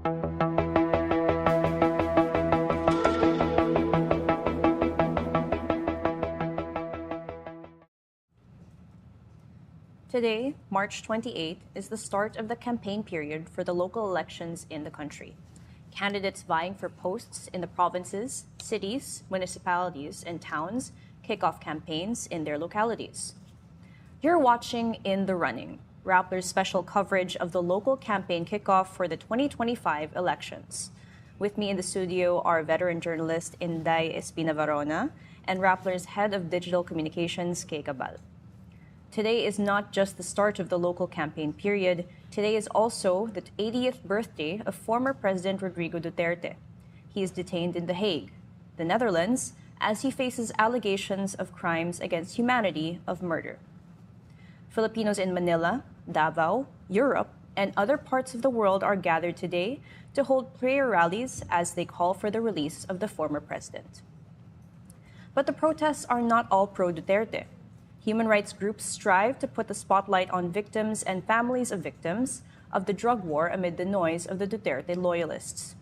Today, March 28, is the start of the campaign period for the local elections in the country. Candidates vying for posts in the provinces, cities, municipalities, and towns kick off campaigns in their localities. You're watching In the Running, Rappler's special coverage of the local campaign kickoff for the 2025 elections. With me in the studio are veteran journalist Inday Espina-Varona and Rappler's head of digital communications, Kaye Cabal. Today is not just the start of the local campaign period, today is also the 80th birthday of former President Rodrigo Duterte. He is detained in The Hague, the Netherlands, as he faces allegations of crimes against humanity of murder. Filipinos in Manila, Davao, Europe, and other parts of the world are gathered today to hold prayer rallies as they call for the release of the former president. But the protests are not all pro-Duterte. Human rights groups strive to put the spotlight on victims and families of victims of the drug war amid the noise of the Duterte loyalists.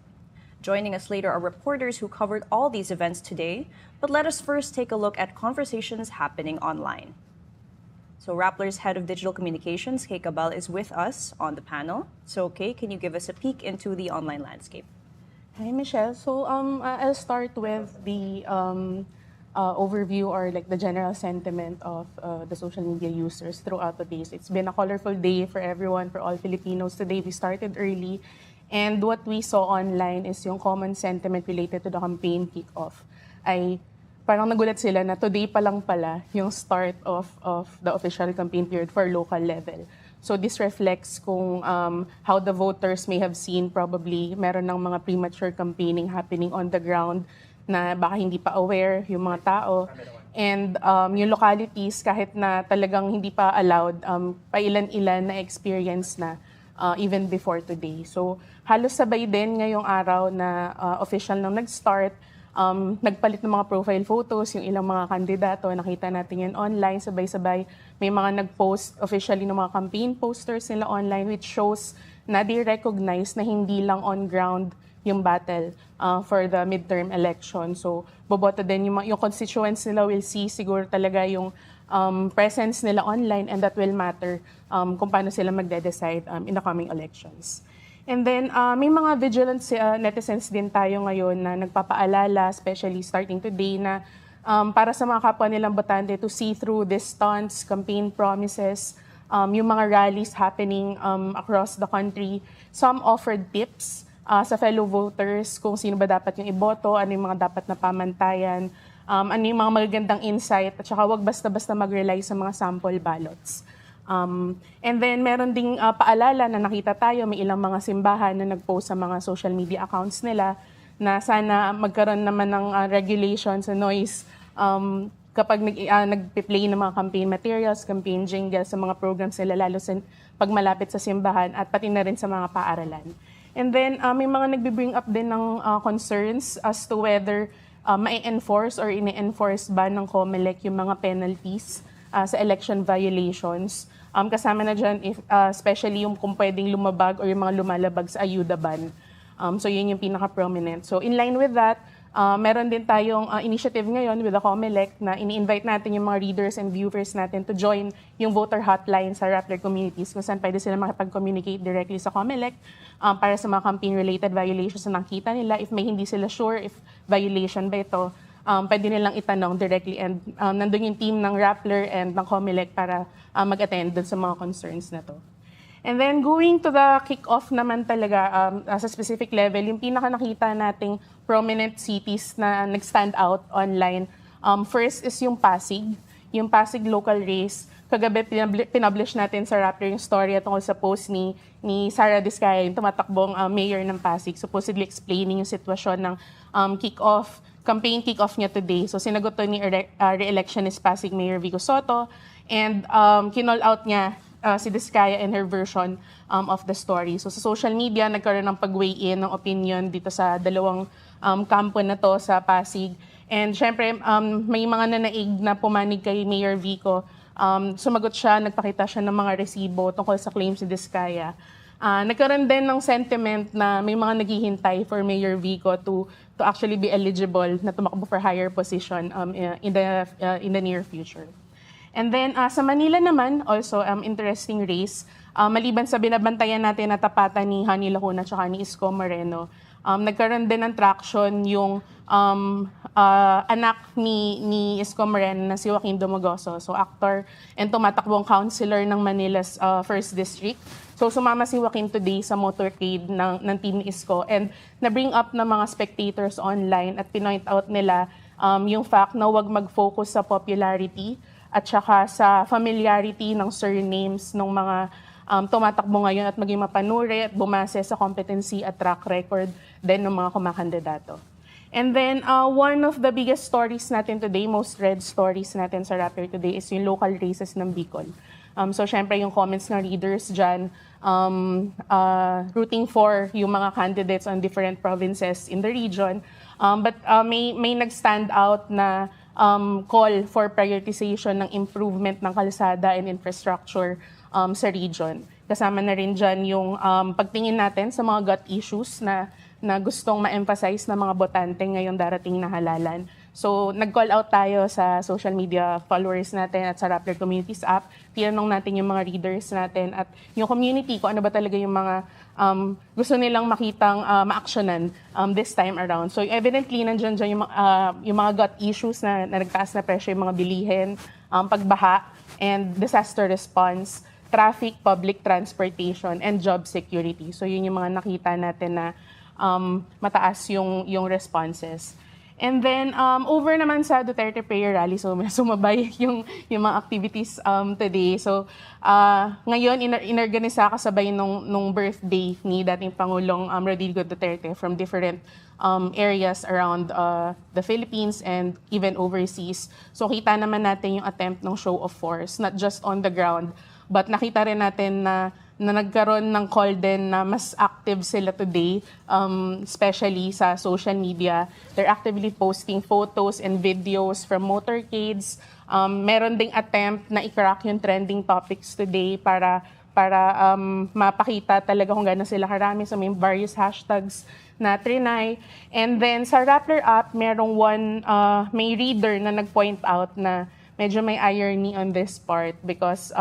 Joining us later are reporters who covered all these events today, but let us first take a look at conversations happening online. So Rappler's head of digital communications, Kaye Cabal, is with us on the panel. So Kaye, can you give us a peek into the online landscape? Hi, Michelle. So I'll start with the overview or like the general sentiment of the social media users throughout the days. It's been a colorful day for everyone, for all Filipinos. Today we started early, and what we saw online is yung common sentiment related to the campaign kickoff. Ay parang nagulat sila na today pa lang pala yung start of the official campaign period for local level. So this reflects kung how the voters may have seen probably meron ng mga premature campaigning happening on the ground na baka hindi pa aware yung mga tao. And yung localities, kahit na talagang hindi pa allowed, pailan-ilan na experience na even before today. So halos sabay din ngayong araw na official nang nag-start, nagpalit ng mga profile photos, yung ilang mga kandidato, nakita natin yan online, sabay-sabay. May mga nag-post officially ng mga campaign posters nila online which shows na they recognize na hindi lang on ground yung battle for the midterm election. So, boboto din yung constituents nila will see siguro talaga yung presence nila online, and that will matter kung paano sila magde-decide in the coming elections. And then, may mga vigilant netizens din tayo ngayon na nagpapaalala, especially starting today, na para sa mga kapwa nilang botante to see through these stunts, campaign promises, yung mga rallies happening across the country. Some offered tips sa fellow voters kung sino ba dapat yung iboto, ano yung mga dapat na pamantayan, ano yung mga magagandang insight, at saka wag basta-basta mag-rely sa mga sample ballots. And then meron ding paalala na nakita tayo, may ilang mga simbahan na nag-post sa mga social media accounts nila na sana magkaroon naman ng regulations sa noise kapag nag-play ng mga campaign materials, campaign jingles sa mga programs nila, lalo sa pag malapit sa simbahan at pati na rin sa mga paaralan. And then, may mga nagbe-bring up din ng concerns as to whether ma-enforce or ine-enforce ba ng COMELEC yung mga penalties sa election violations. Kasama na dyan, especially yung kung pwedeng lumabag or yung mga lumalabag sa ayuda ban. So yun yung pinaka-prominent. So in line with that, meron din tayong initiative ngayon with the COMELEC na ini-invite natin yung mga readers and viewers natin to join yung voter hotline sa Rappler communities kung saan pwede sila makipag-communicate directly sa COMELEC para sa mga campaign-related violations na nakita nila. If may hindi sila sure if violation ba ito, pwede nilang itanong directly, and nandun yung team ng Rappler and ng COMELEC para mag-attend dun sa mga concerns na to. And then going to the kick-off naman talaga sa specific level, yung pinaka nakita nating prominent cities na nag-stand out online. First is yung Pasig local race. Kagabi pinublish natin sa Rappler yung story tungkol sa post ni Sara Diskaya, yung tumatakbong mayor ng Pasig, supposedly explaining yung sitwasyon ng campaign kick-off niya today. So sinagot to ni re-electionist Pasig Mayor Vico Sotto, and kinall out niya si Diskaya and her version of the story. So sa social media, nagkaroon ng pag-weigh in ng opinion dito sa dalawang kampo na to sa Pasig. And syempre, may mga nanaig na pumanig kay Mayor Vico. Sumagot siya, nagpakita siya ng mga resibo tungkol sa claims ni Diskaya. nagkaroon din ng sentiment na may mga naghihintay for Mayor Vico to actually be eligible na tumakbo for higher position in the near future. And then sa Manila naman, also interesting race. Maliban sa binabantayan natin na tapatan ni Honey Lacuna at ni Isko Moreno, nagkaroon din ng traction yung anak ni Isko Moreno na si Joaquin Dumogoso, so actor and tumatakbong councilor ng Manila's 1st District. So sumama si Joaquin today sa motorcade ng team ni Isko and na-bring up ng mga spectators online at pinoint out nila yung fact na huwag mag-focus sa popularity at saka sa familiarity ng surnames ng mga tumatakbo ngayon at maging mapanuri at bumase sa competency at track record din ng mga kumakandidato. And then, one of the biggest stories natin today, most read stories natin sa Rappler today is yung local races ng Bicol. So, syempre, yung comments ng readers dyan, rooting for yung mga candidates on different provinces in the region. But may nag-stand out na call for prioritization ng improvement ng kalsada and infrastructure sa region. Kasama na rin dyan yung pagtingin natin sa mga gut issues na gustong ma-emphasize ng mga botante ngayong darating na halalan. So, nag-call out tayo sa social media followers natin at sa Rappler Communities app. Tinanong natin yung mga readers natin at yung community kung ano ba talaga yung mga gusto nilang makitang ma-actionan this time around. So, evidently, nandiyan dyan yung mga gut issues na nagtaas na presyo yung mga bilihin, pagbaha, and disaster response, traffic, public transportation, and job security. So, yun yung mga nakita natin na mataas yung responses. And then, over naman sa Duterte prayer rally, so sumabay yung mga activities today. So, ngayon, inorganisa kasabay nung birthday ni dating Pangulong Rodrigo Duterte from different areas around the Philippines and even overseas. So, kita naman natin yung attempt ng show of force, not just on the ground, but nakita rin natin na nagkaroon ng call din na mas active sila today, especially sa social media. They're actively posting photos and videos from motorcades. Meron ding attempt na i-crack yung trending topics today para mapakita talaga kung gaano sila karami. So may various hashtags na trinay. And then sa Rappler app, may reader na nag-point out na medyo may irony on this part because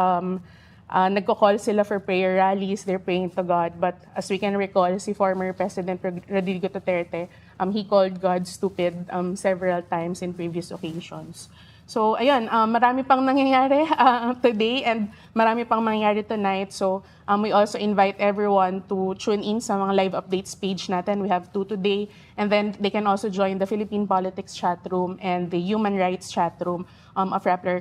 nagko-call sila for prayer rallies, they're praying to God. But as we can recall, si former President Rodrigo Duterte, he called God stupid several times in previous occasions. So, ayun, marami pang nangyayari today and marami pang mangyayari tonight. So, we also invite everyone to tune in sa mga live updates page natin. We have 2 today. And then they can also join the Philippine Politics chat room and the Human Rights chat room of Rappler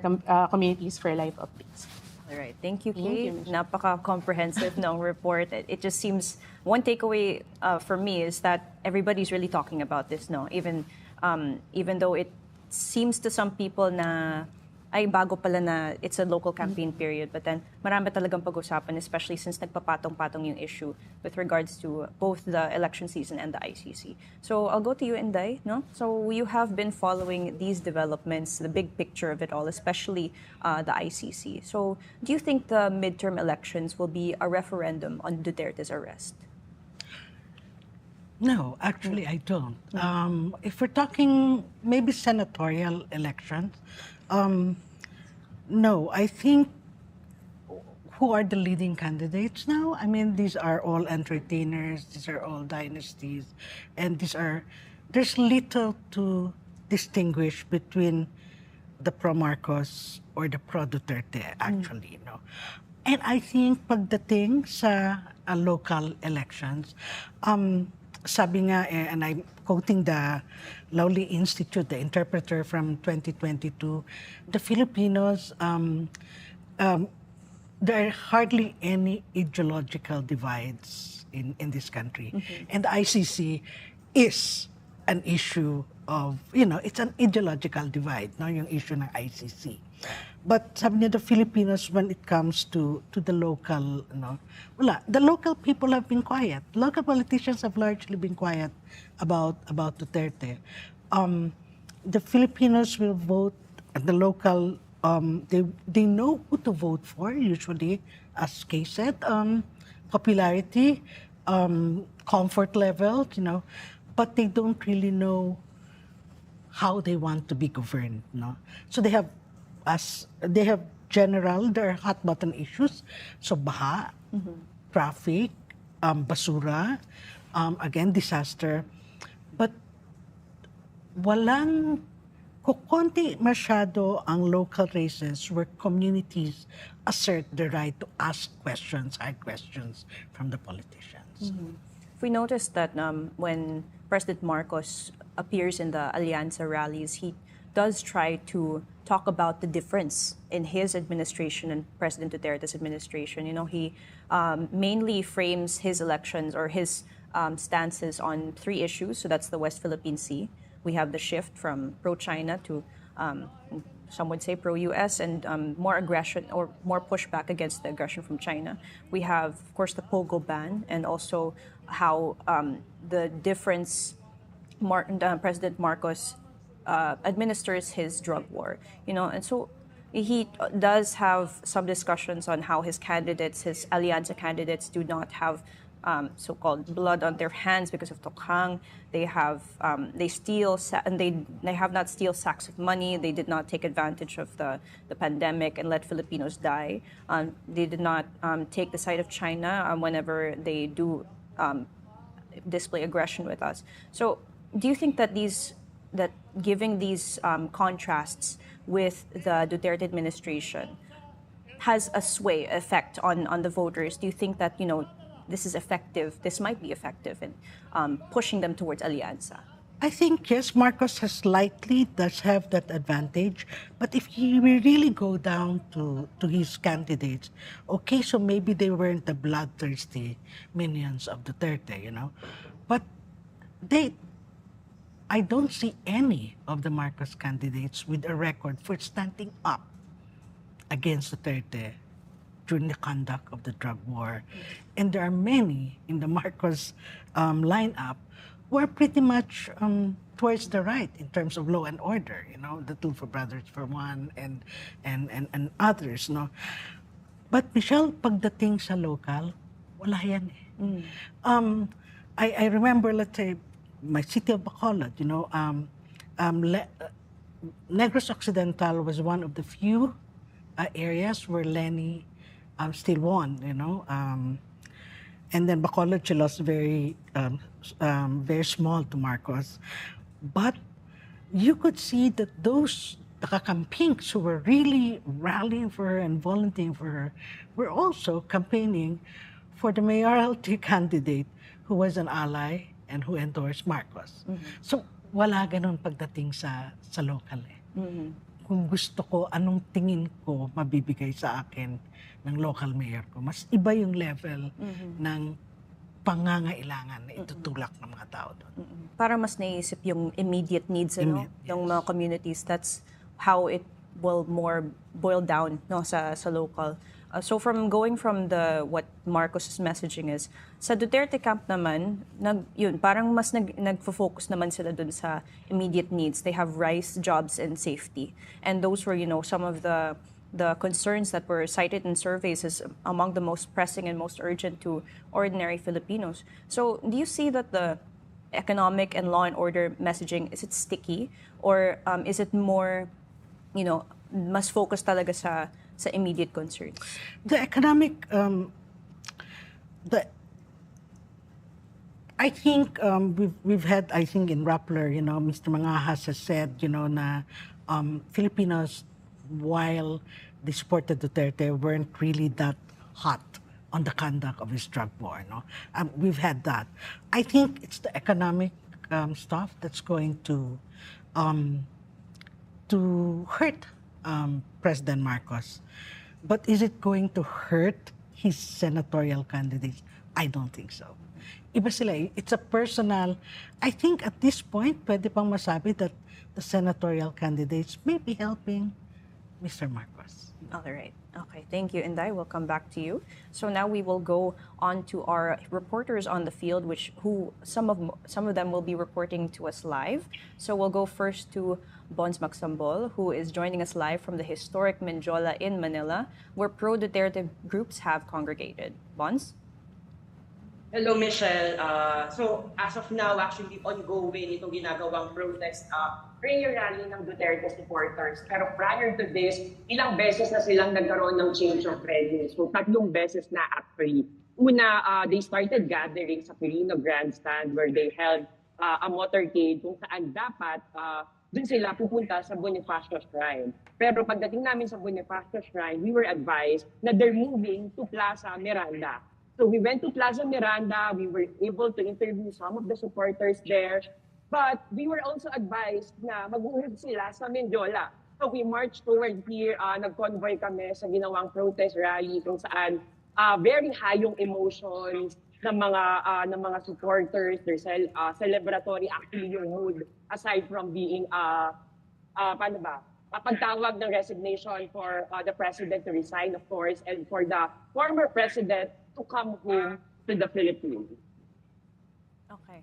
Communities for live updates. All right. Thank you, Kaye. Napaka-comprehensive ng report. It just seems, one takeaway for me is that everybody's really talking about this, no? Even though it seems to some people na ay bago pala na it's a local campaign period, but then marami talagang pag-usapan, especially since nagpapatong-patong yung issue with regards to both the election season and the ICC. So I'll go to you, Inday. No? So you have been following these developments, the big picture of it all, especially the ICC. So do you think the midterm elections will be a referendum on Duterte's arrest? No, actually I don't. If we're talking maybe senatorial elections, no, I think who are the leading candidates now? I mean, these are all entertainers, these are all dynasties, and there's little to distinguish between the pro-Marcos or the pro-Duterte, actually, no. And I think pagdating sa local elections, sabi nga, and I'm quoting the Lowly Institute, the interpreter from 2022, the Filipinos, there are hardly any ideological divides in this country. Mm-hmm. And the ICC is an issue of, it's an ideological divide, no, yung issue ng ICC. But sabi niya, the Filipinos, when it comes to the local, wala. The local people have been quiet. Local politicians have largely been quiet about Duterte. The Filipinos will vote at the local, they know who to vote for, usually, as Kaye said. popularity, comfort level, but they don't really know how they want to be governed. No? So they have their hot button issues. So baha, traffic, basura, again, disaster. But walang kukonti masyado ang local races where communities assert the right to ask questions, hard questions from the politicians. We noticed that when President Marcos appears in the Alianza rallies, he does try to talk about the difference in his administration and President Duterte's administration. He mainly frames his elections or his stances on three issues. So that's the West Philippine Sea. We have the shift from pro-China to, some would say, pro-US, and more aggression or more pushback against the aggression from China. We have, of course, the POGO ban, and also how the difference President Marcos administers his drug war. And so he does have some discussions on how his Alianza candidates do not have so-called blood on their hands because of tokhang. They steal and they have not steal sacks of money. They did not take advantage of the pandemic and let Filipinos die. They did not take the side of China whenever they do display aggression with us. So do you think that giving these contrasts with the Duterte administration has a sway effect on the voters? Do you think that this is effective? This might be effective in pushing them towards Alianza. I think yes, Marcos does have that advantage. But if we really go down to his candidates, okay, so maybe they weren't the bloodthirsty minions of Duterte, but I don't see any of the Marcos candidates with a record for standing up against Duterte during the conduct of the drug war. And there are many in the Marcos lineup who are pretty much towards the right in terms of law and order, the Tulfo brothers for one, and others, But Michelle, pagdating sa local, wala yan eh. I remember, let's say, my city of Bacolod, Negros Occidental was one of the few areas where Lenny still won, and then Bacolod, she lost very small to Marcos. But you could see that those nakakampings who were really rallying for her and volunteering for her were also campaigning for the mayoralty candidate who was an ally and who endorsed Marcos. So wala ganun pagdating sa local eh. Kung gusto ko, anong tingin ko mabibigay sa akin ng local mayor ko, mas iba yung level ng pangangailangan na itutulak ng mga tao doon. Para mas naisip yung immediate needs ng mga communities. That's how it will more boil down sa local. So going from what Marcos' messaging is, sa Duterte camp naman, parang mas nagfo-focus naman sila dun sa immediate needs. They have rice, jobs, and safety. And those were, some of the concerns that were cited in surveys as among the most pressing and most urgent to ordinary Filipinos. So do you see that the economic and law and order messaging, is it sticky? Or is it more, mas focused talaga sa immediate concerns? The economic, I think we've had, I think in Rappler, Mr. Mangahas has said, na Filipinos, while they supported Duterte, weren't really that hot on the conduct of his drug war. We've had that. I think it's the economic stuff that's going to hurt President Marcos. But is it going to hurt his senatorial candidates? I don't think so. Iba sila. It's a personal... I think at this point, pwede pang masabi that the senatorial candidates may be helping Mr. Marcos. All right. Okay, thank you, Inday. We'll come back to you. So now we will go on to our reporters on the field, who some of them will be reporting to us live. So we'll go first to Bonz Magsambol, who is joining us live from the historic Menjola in Manila, where pro-Duterte groups have congregated. Bonz? Hello, Michelle. So, as of now, actually ongoing itong ginagawang protest, prayer rally ng Duterte supporters. Pero prior to this, ilang beses na silang nagkaroon ng change of venue. So, 3 beses na actually. Una, they started gathering sa Quirino Grandstand where they held a motorcade kung saan dapat dun sila pupunta sa Bonifacio Shrine. Pero pagdating namin sa Bonifacio Shrine, we were advised na they're moving to Plaza Miranda. So we went to Plaza Miranda, we were able to interview some of the supporters there, but we were also advised na mag-move sila sa Mendiola. So we marched toward here, nag-convoy kami sa ginawang protest rally kung saan very high yung emotions ng mga supporters, their celebratory actually yung mood aside from being paano ba? Pagtawag ng resignation for the president to resign, of course, and for the former president to come home to the Philippines. Okay.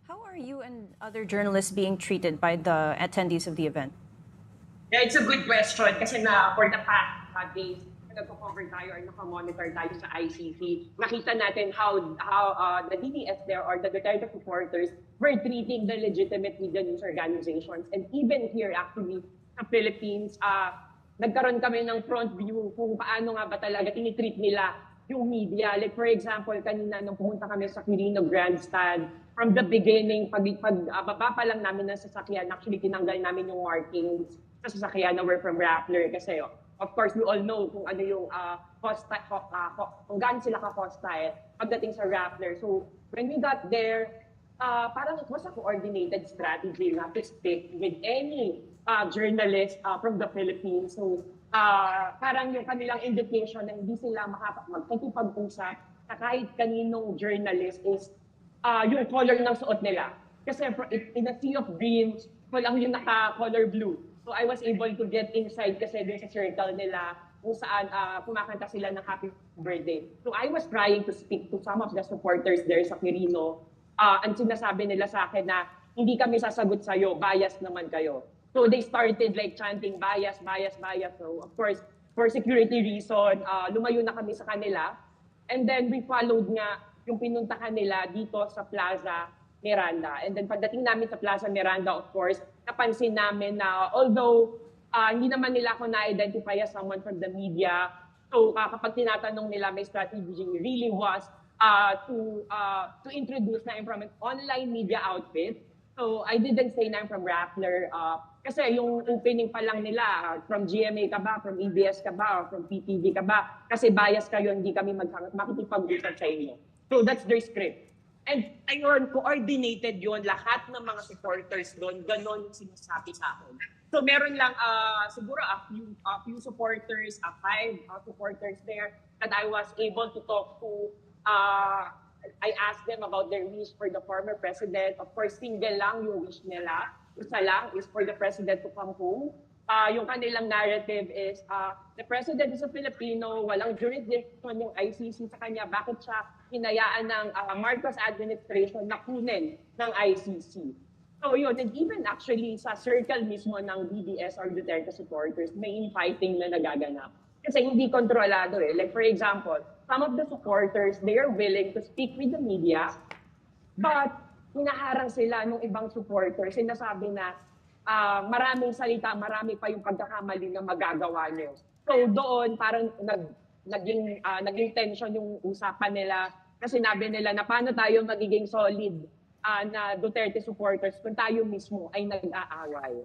How are you and other journalists being treated by the attendees of the event? Yeah, it's a good question kasi na for the past days, nagko-cover tayo or nakamonitor tayo sa ICC, nakita natin how the DDS there or the Duterte supporters were treating the legitimate media news organizations. And even here actually sa Philippines, nagkaroon kami ng front view kung paano nga ba talaga tinitreat nila yung media. Like for example, kanina nung pumunta kami sa Quirino Grandstand, from the beginning, baba pa lang namin ng sasakyan, actually tinanggal namin yung markings sa sasakyan na we're from Rappler kasi of course, we all know kung ano yung kung gaano sila ka-hostile pagdating sa Rappler. So, when we got there, parang it was a coordinated strategy not to speak with any journalist from the Philippines. So, parang yung kanilang indication na hindi sila magkakipag-usap sa kahit kaninong journalist is yung color ng suot nila. Kasi in a sea of greens, walang yung naka-color blue. So I was able to get inside kasi dun sa circle nila kung saan kumakanta sila ng happy birthday. So I was trying to speak to some of the supporters there sa Quirino. Ang sinasabi nila sa akin na hindi kami sasagot sa'yo, bias naman kayo. So they started like chanting bias, bias, bias. So of course, for security reason, lumayo na kami sa kanila. And then we followed nga yung pinuntahan nila dito sa Plaza Miranda. And then pagdating namin sa Plaza Miranda, of course, napansin namin na although hindi naman nila ako na-identify as someone from the media, so kapag tinatanong nila, my strategy really was to introduce na I'm from an online media outfit. So I didn't say na I'm from Rappler kasi yung opening pa lang nila, from GMA ka ba, from EBS ka ba, or from PTV ka ba, kasi bias kayo, hindi kami makikipag-usap sa inyo. So that's their script. And ayun, coordinated yun, lahat ng mga supporters doon, ganon yung sinasabi sa akin. So meron lang siguro a few supporters, 5 supporters there that I was able to talk to. I asked them about their wish for the former president. Of course, single lang yung wish nila. Isa lang is for the president to come home. Yung kanilang narrative is, the president is a Filipino, walang jurisdiction yung ICC sa kanya. Bakit siya hinayaan ng Marcos administration na kunin ng ICC? So yun, and even actually sa circle mismo ng DDS or Duterte supporters, may infighting na nagaganap. Kasi hindi kontrolado eh. Like for example, some of the supporters, they are willing to speak with the media, but hinaharang sila ng ibang supporters. Sinasabi na maraming salita, marami pa yung pagkakamali na magagawa niyo. So doon parang naging tension yung usapan nila kasi sinabi nila na paano tayo magiging solid na Duterte supporters kung tayo mismo ay nag-aaway.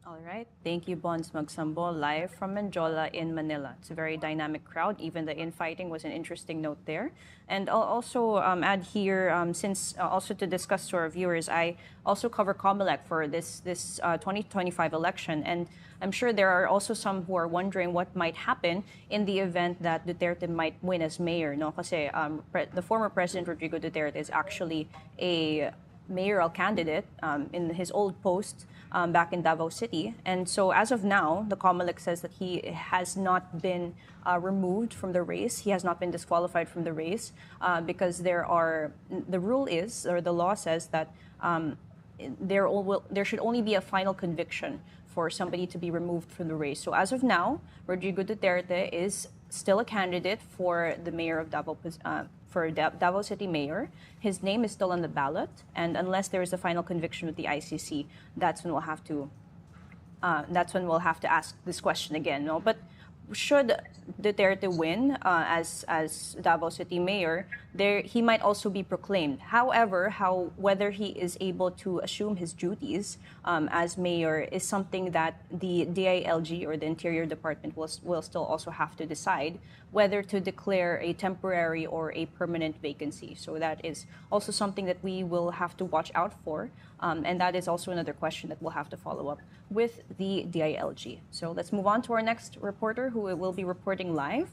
All right. Thank you, Bonz Magsambol, live from Mendiola in Manila. It's a very dynamic crowd. Even the infighting was an interesting note there. And I'll also add here, since also to discuss to our viewers, I also cover COMELEC for this 2025 election. And I'm sure there are also some who are wondering what might happen in the event that Duterte might win as mayor. No? Kasi the former President Rodrigo Duterte is actually a mayoral candidate in his old post back in Davao City. And so as of now, the COMELEC says that he has not been removed from the race. He has not been disqualified from the race because the rule is, or the law says that there should only be a final conviction for somebody to be removed from the race. So as of now, Rodrigo Duterte is still a candidate for the mayor of Davao, for Davao City Mayor. His name is still on the ballot, and unless there is a final conviction with the ICC, that's when we'll have to ask this question again. No, but should Duterte win as Davao City Mayor, he might also be proclaimed. However, whether he is able to assume his duties as mayor is something that the DILG or the Interior Department will still also have to decide whether to declare a temporary or a permanent vacancy. So that is also something that we will have to watch out for. And that is also another question that we'll have to follow up with the DILG. So let's move on to our next reporter who will be reporting live.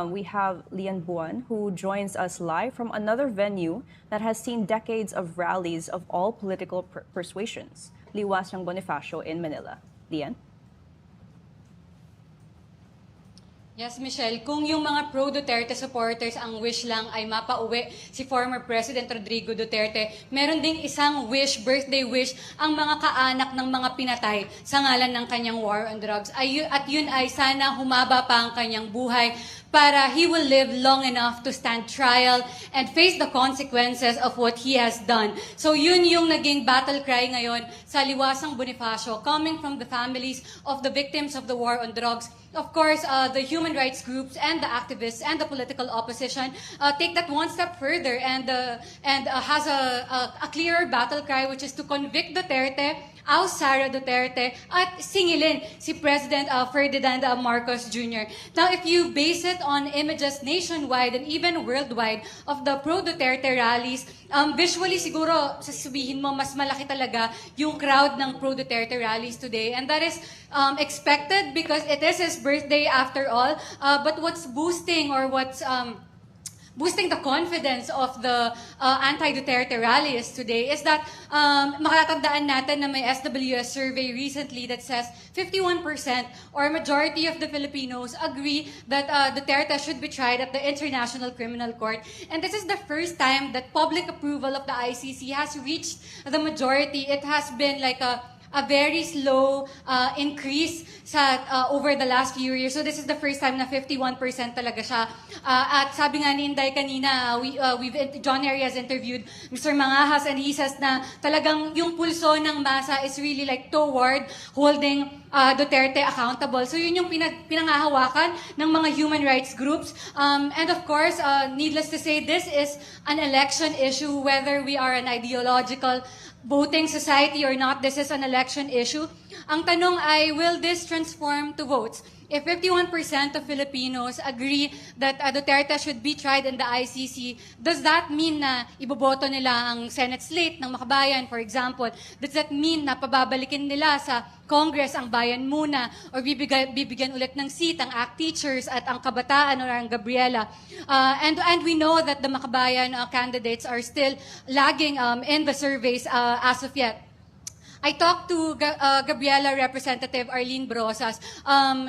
We have Lian Buan, who joins us live from another venue that has seen decades of rallies of all political persuasions, Liwas ng Bonifacio in Manila. Lian? Yes, Michelle, kung yung mga pro-Duterte supporters ang wish lang ay mapauwi si former President Rodrigo Duterte, meron ding isang birthday wish, ang mga kaanak ng mga pinatay sa ngalan ng kanyang war on drugs. At yun ay sana humaba pa ang kanyang buhay para he will live long enough to stand trial and face the consequences of what he has done. So yun yung naging battle cry ngayon sa Liwasang Bonifacio, coming from the families of the victims of the war on drugs. Of course, the human rights groups and the activists and the political opposition take that one step further and has a clearer battle cry, which is to convict Duterte, oust Sara Duterte, at singilin si President Ferdinand Marcos Jr. Now, if you base it on images nationwide and even worldwide of the pro-Duterte rallies, visually siguro sasabihin mo mas malaki talaga yung crowd ng pro-Duterte rallies today, and that is expected because it is his birthday after all. But what's boosting the confidence of the anti-Duterte rallies today is that makakatandaan natin na may SWS survey recently that says 51% or majority of the Filipinos agree that Duterte should be tried at the International Criminal Court. And this is the first time that public approval of the ICC has reached the majority. It has been like a very slow increase over the last few years. So this is the first time na 51% talaga siya. At sabi nga ni Inday kanina, John Harry has interviewed Mr. Mangahas, and he says na talagang yung pulso ng masa is really like toward holding Duterte accountable. So yun yung pinangahawakan ng mga human rights groups. And of course, needless to say, this is an election issue, whether we are an ideological voting society or not. This is an election issue. Ang tanong ay, will this transform to votes? If 51% of Filipinos agree that Duterte should be tried in the ICC, does that mean na iboboto nila ang Senate slate ng Makabayan, for example? Does that mean na pababalikin nila sa Congress ang Bayan Muna, or bibigyan ulit ng seat ang ACT teachers at ang Kabataan or ang Gabriela? And we know that the Makabayan candidates are still lagging in the surveys as of yet. I talked to Gabriela Representative Arlene Brosas.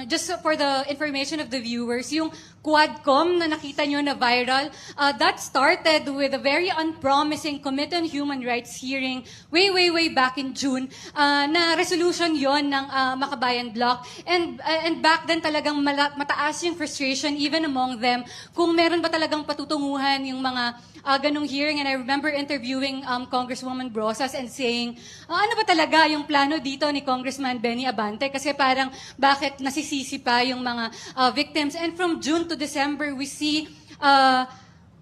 Just for the information of the viewers, yung Quadcom na nakita nyo na viral, that started with a very unpromising Committee on Human Rights hearing way back in June, na resolution yon ng Makabayan Bloc. And back then talagang mataas yung frustration even among them kung meron ba talagang patutunguhan yung mga ganong hearing. And I remember interviewing Congresswoman Brosas and saying, ano ba talaga yung plano dito ni Congressman Benny Abante? Kasi parang bakit nasisisi pa yung mga victims? And from June to December, we see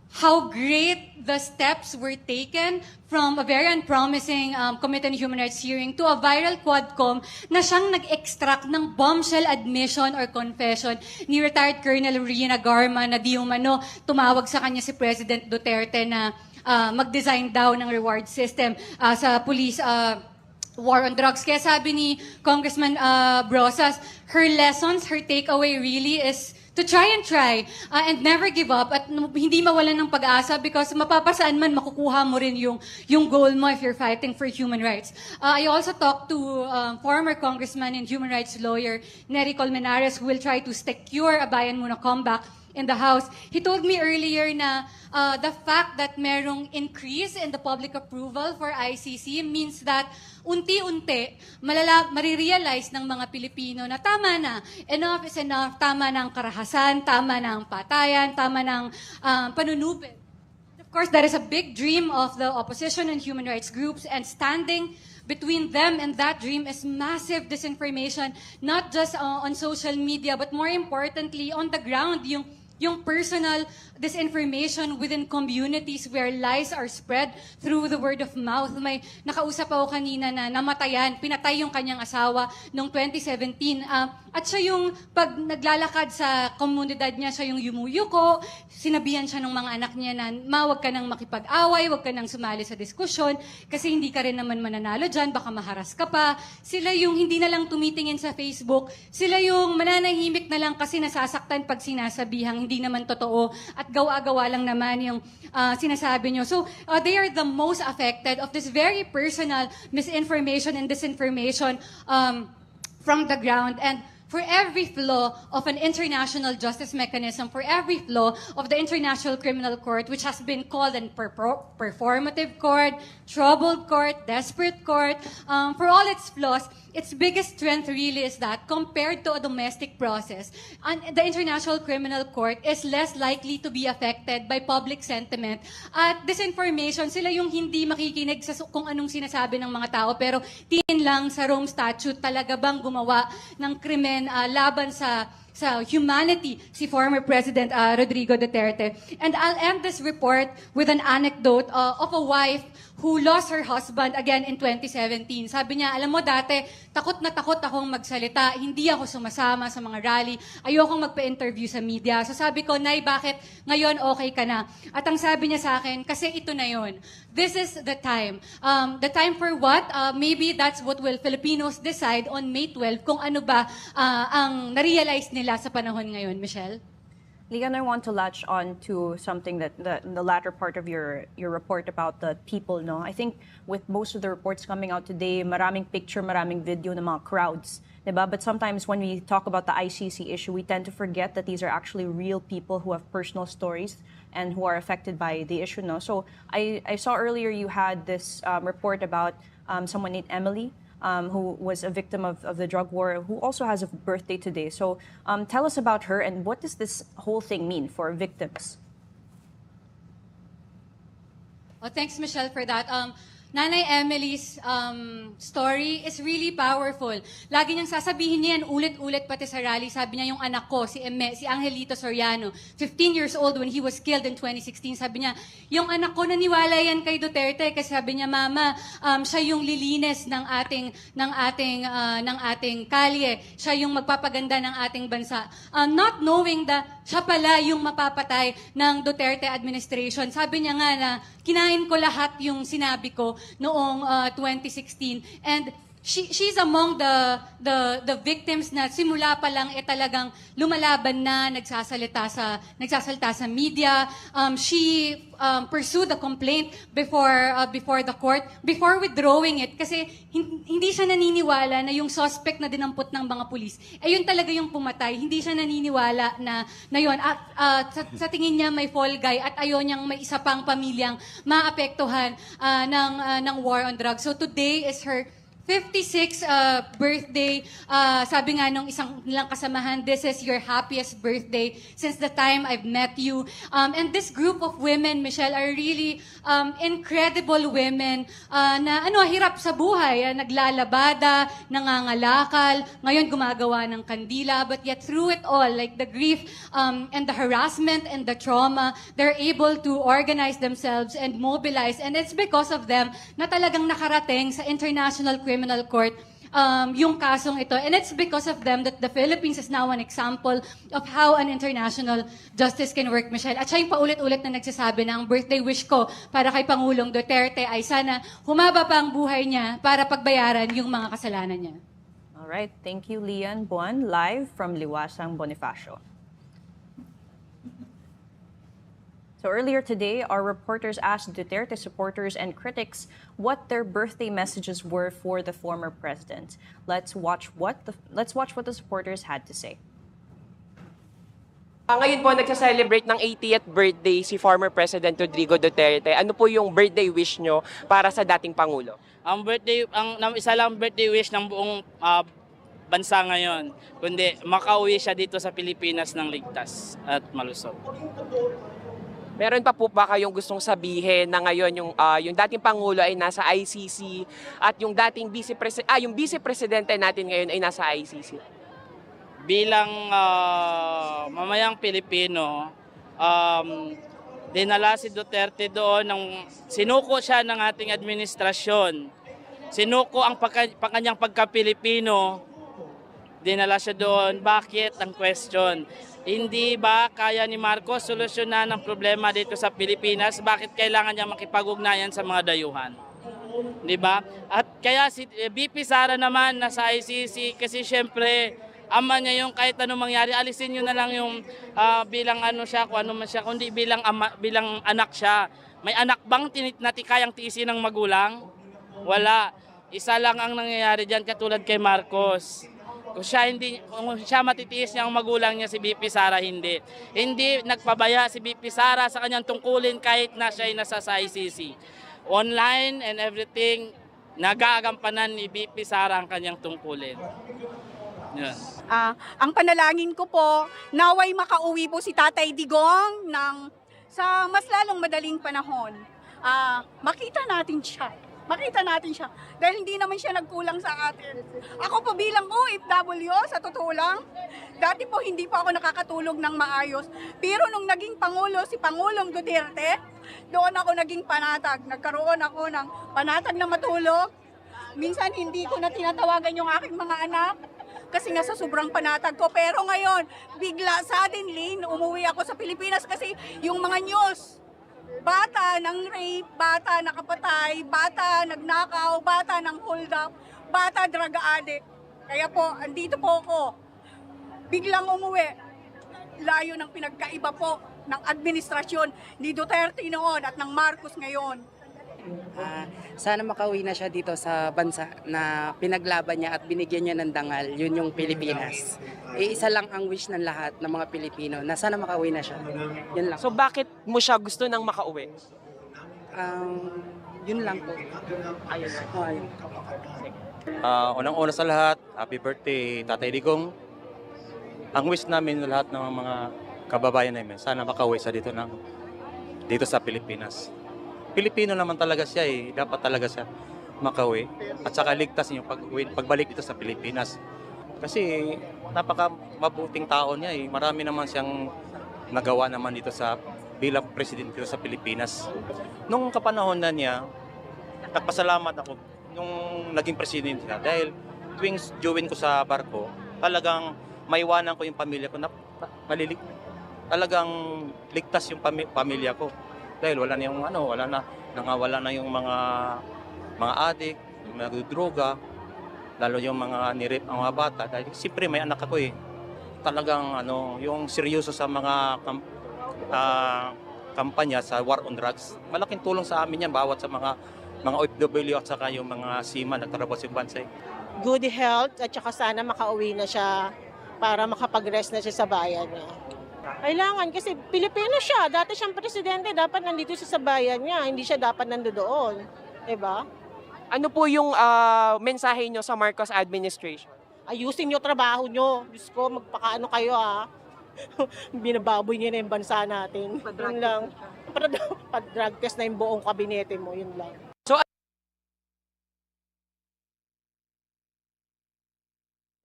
how great the steps were taken from a very unpromising Committee on Human Rights hearing to a viral Quadcom na siyang nag-extract ng bombshell admission or confession ni retired Colonel Rina Garma na di umano tumawag sa kanya si President Duterte na mag-design daw ng reward system sa police war on drugs. Kaya sabi ni Congressman Brosas, her lessons, her takeaway really is to try and never give up at hindi mawalan ng pag-asa, because mapapasaan man makukuha mo rin yung goal mo if you're fighting for human rights. I also talked to former congressman and human rights lawyer Nery Colmenares, who will try to secure a Bayan Muna comeback in the House. He told me earlier na the fact that merong increase in the public approval for ICC means that unti-unti marirealize ng mga Pilipino na tama na, enough is enough, tama na ang karahasan, tama na ang patayan, tama na ang panunupit Of course, that is a big dream of the opposition and human rights groups, and standing between them and that dream is massive disinformation, not just on social media, but more importantly, on the ground, yung personal disinformation within communities where lies are spread through the word of mouth. May nakausap ako kanina na namatayan, pinatay yung kanyang asawa noong 2017. At siya yung, pag naglalakad sa komunidad niya, siya yung yumuyuko, sinabihan siya ng mga anak niya na, wag ka nang makipag-away, wag ka nang sumali sa diskusyon, kasi hindi ka rin naman mananalo dyan, baka maharas ka pa. Sila yung hindi na lang tumitingin sa Facebook, sila yung mananahimik na lang kasi nasasaktan pag sinasabihang hindi naman totoo, at gawa-gawa lang naman yung sinasabi nyo. So, they are the most affected of this very personal misinformation and disinformation from the ground. And for every flaw of an international justice mechanism, for every flaw of the International Criminal Court, which has been called a performative court, troubled court, desperate court, for all its flaws, its biggest strength really is that compared to a domestic process, the International Criminal Court is less likely to be affected by public sentiment at disinformation. Sila yung hindi makikinig sa kung anong sinasabi ng mga tao, pero tingin lang sa Rome Statute, talaga bang gumawa ng krimen laban sa humanity si former President Rodrigo Duterte. And I'll end this report with an anecdote of a wife who lost her husband again in 2017. Sabi niya, alam mo dati, takot na takot akong magsalita, hindi ako sumasama sa mga rally, ayokong magpa-interview sa media. So sabi ko, Nay, bakit ngayon okay ka na? At ang sabi niya sa akin, kasi ito na yon. This is the time. The time for what? Maybe that's what will Filipinos decide on May 12 kung ano ba ang na-realize nila sa panahon ngayon. Michelle? Lian, I want to latch on to something that the latter part of your report about the people, no? I think with most of the reports coming out today, maraming picture, maraming video ng mga crowds, diba? But sometimes when we talk about the ICC issue, we tend to forget that these are actually real people who have personal stories and who are affected by the issue, no? So I saw earlier you had this report about someone named Emily, who was a victim of the drug war, who also has a birthday today. So tell us about her and what does this whole thing mean for victims? Oh, thanks, Michelle, for that. Nanay Emily's story is really powerful. Lagi niyang sasabihin niya yan ulit-ulit pati sa rally. Sabi niya yung anak ko, si Angelito Soriano, 15 years old when he was killed in 2016. Sabi niya, yung anak ko naniwala yan kay Duterte kasi sabi niya, Mama, siya yung lilinis ng ating kalye. Siya yung magpapaganda ng ating bansa. Not knowing that siya pala yung mapapatay ng Duterte administration. Sabi niya nga na kinain ko lahat yung sinabi ko noong 2016, and she's among the victims na simula pa lang talagang lumalaban na, nagsasalita sa media. She pursued the complaint before the court, before withdrawing it, kasi hindi siya naniniwala na yung suspect na dinampot ng mga pulis, ayun talaga yung pumatay. Hindi siya naniniwala na yun. At sa tingin niya may fall guy at ayaw niyang may isa pang pamilyang maapektuhan ng war on drugs. So today is her 56th birthday. Sabi nga nung isang nilang kasamahan, this is your happiest birthday since the time I've met you. And this group of women, Michelle, are really incredible women na hirap sa buhay. Naglalabada, nangangalakal, ngayon gumagawa ng kandila, but yet through it all, like the grief and the harassment and the trauma, they're able to organize themselves and mobilize. And it's because of them na talagang nakarating sa International Criminal Court yung kasong ito. And it's because of them that the Philippines is now an example of how an international justice can work, Michelle. At siya yung paulit-ulit na nagsasabi na ang birthday wish ko para kay Pangulong Duterte ay sana humaba pa ang buhay niya para pagbayaran yung mga kasalanan niya. All right. Thank you, Lian Buan, live from Liwasang Bonifacio. So earlier today, our reporters asked Duterte supporters and critics what their birthday messages were for the former president. Let's watch what the supporters had to say. Ngayon po nagsa-celebrate ng 80th birthday si former President Rodrigo Duterte. Ano po yung birthday wish nyo para sa dating Pangulo? Isa lang birthday wish ng buong bansa ngayon, kundi makauwi siya dito sa Pilipinas ng ligtas at malusog. Meron pa po ba kayong gustong sabihin na ngayon yung dating Pangulo ay nasa ICC at yung dating yung Vice Presidente natin ngayon ay nasa ICC? Bilang mamayang Pilipino, dinala si Duterte doon, sinuko siya ng ating administrasyon. Sinuko ang kanyang pagka-Pilipino, dinala siya doon. Bakit? Ang question. Hindi ba kaya ni Marcos solusyonan ang problema dito sa Pilipinas? Bakit kailangan niya makipag-ugnayan sa mga dayuhan? Di ba? At kaya si BP Sara naman nasa ICC kasi syempre ama niya yung kahit anong mangyari, alisin niyo na lang yung bilang ano siya, kung ano man siya, kundi bilang anak siya. May anak bang kayang tiisin ng magulang? Wala. Isa lang ang nangyayari diyan katulad kay Marcos. Kung siya matitiis niya ang magulang niya, si BP Sara hindi. Hindi nagpabaya si BP Sara sa kanyang tungkulin kahit na siya ay nasa ICC. Online and everything, nagagampanan ni BP Sara ang kanyang tungkulin. Yan. Ang panalangin ko po, naway makauwi po si Tatay Digong sa mas lalong madaling panahon. Makita natin siya. Dahil hindi naman siya nagkulang sa atin. Ako po bilang OFW, sa totoo lang, dati po hindi po ako nakakatulog ng maayos. Pero nung naging Pangulo si Pangulong Duterte, doon ako naging panatag. Nagkaroon ako ng panatag na matulog. Minsan hindi ko na tinatawagan yung aking mga anak kasi nga sa sobrang panatag ko. Pero ngayon, suddenly, umuwi ako sa Pilipinas kasi yung mga news, bata ng rape, bata nakapatay, bata nagnakaw, bata ng hold up, bata drug addict. Kaya po, andito po ako. Biglang umuwi. Layo ng pinagkaiba po ng administrasyon ni Duterte noon at ng Marcos ngayon. Sana makauwi na siya dito sa bansa na pinaglaban niya at binigyan niya ng dangal, yun yung Pilipinas. Isa lang ang wish ng lahat ng mga Pilipino na sana makauwi na siya. Yun lang. So bakit mo siya gusto nang makauwi? Yun lang po. Ayun. Ayun. Unang-una sa lahat, happy birthday Tatay Digong. Ang wish namin lahat ng mga kababayan namin, sana makauwi siya dito sa Pilipinas. Pilipino naman talaga siya dapat talaga siya makauwi at saka ligtas yung pagbalik dito sa Pilipinas. Kasi napaka mabuting tao niya marami naman siyang nagawa naman dito bilang presidente dito sa Pilipinas. Nung kapanahon na niya, nagpasalamat ako nung naging presidente siya dahil tuwing join ko sa barko, talagang maiwanan ko yung pamilya ko na talagang ligtas yung pamilya ko. Dahil wala na yung mga adik, yung nagdodroga, lalo yung mga nirip ang mga bata. Dahil siyempre may anak ako Talagang yung seryoso sa mga kampanya sa war on drugs. Malaking tulong sa amin yan bawat sa mga OFW at saka yung mga seaman na trabaho sa bansa. Good health at saka sana makauwi na siya para makapag-rest na siya sa bayan niya. Kailangan kasi Pilipino siya, dati siyang presidente, dapat nandito siya sa bayan niya, hindi siya dapat nandoon. Diba? Ano po yung mensahe nyo sa Marcos administration? Ayusin niyo trabaho niyo. Diyos ko, magpakaano kayo Binababoy niyo na yung bansa natin. Yun lang. Pag-drug test na yung buong kabinete mo, yun lang.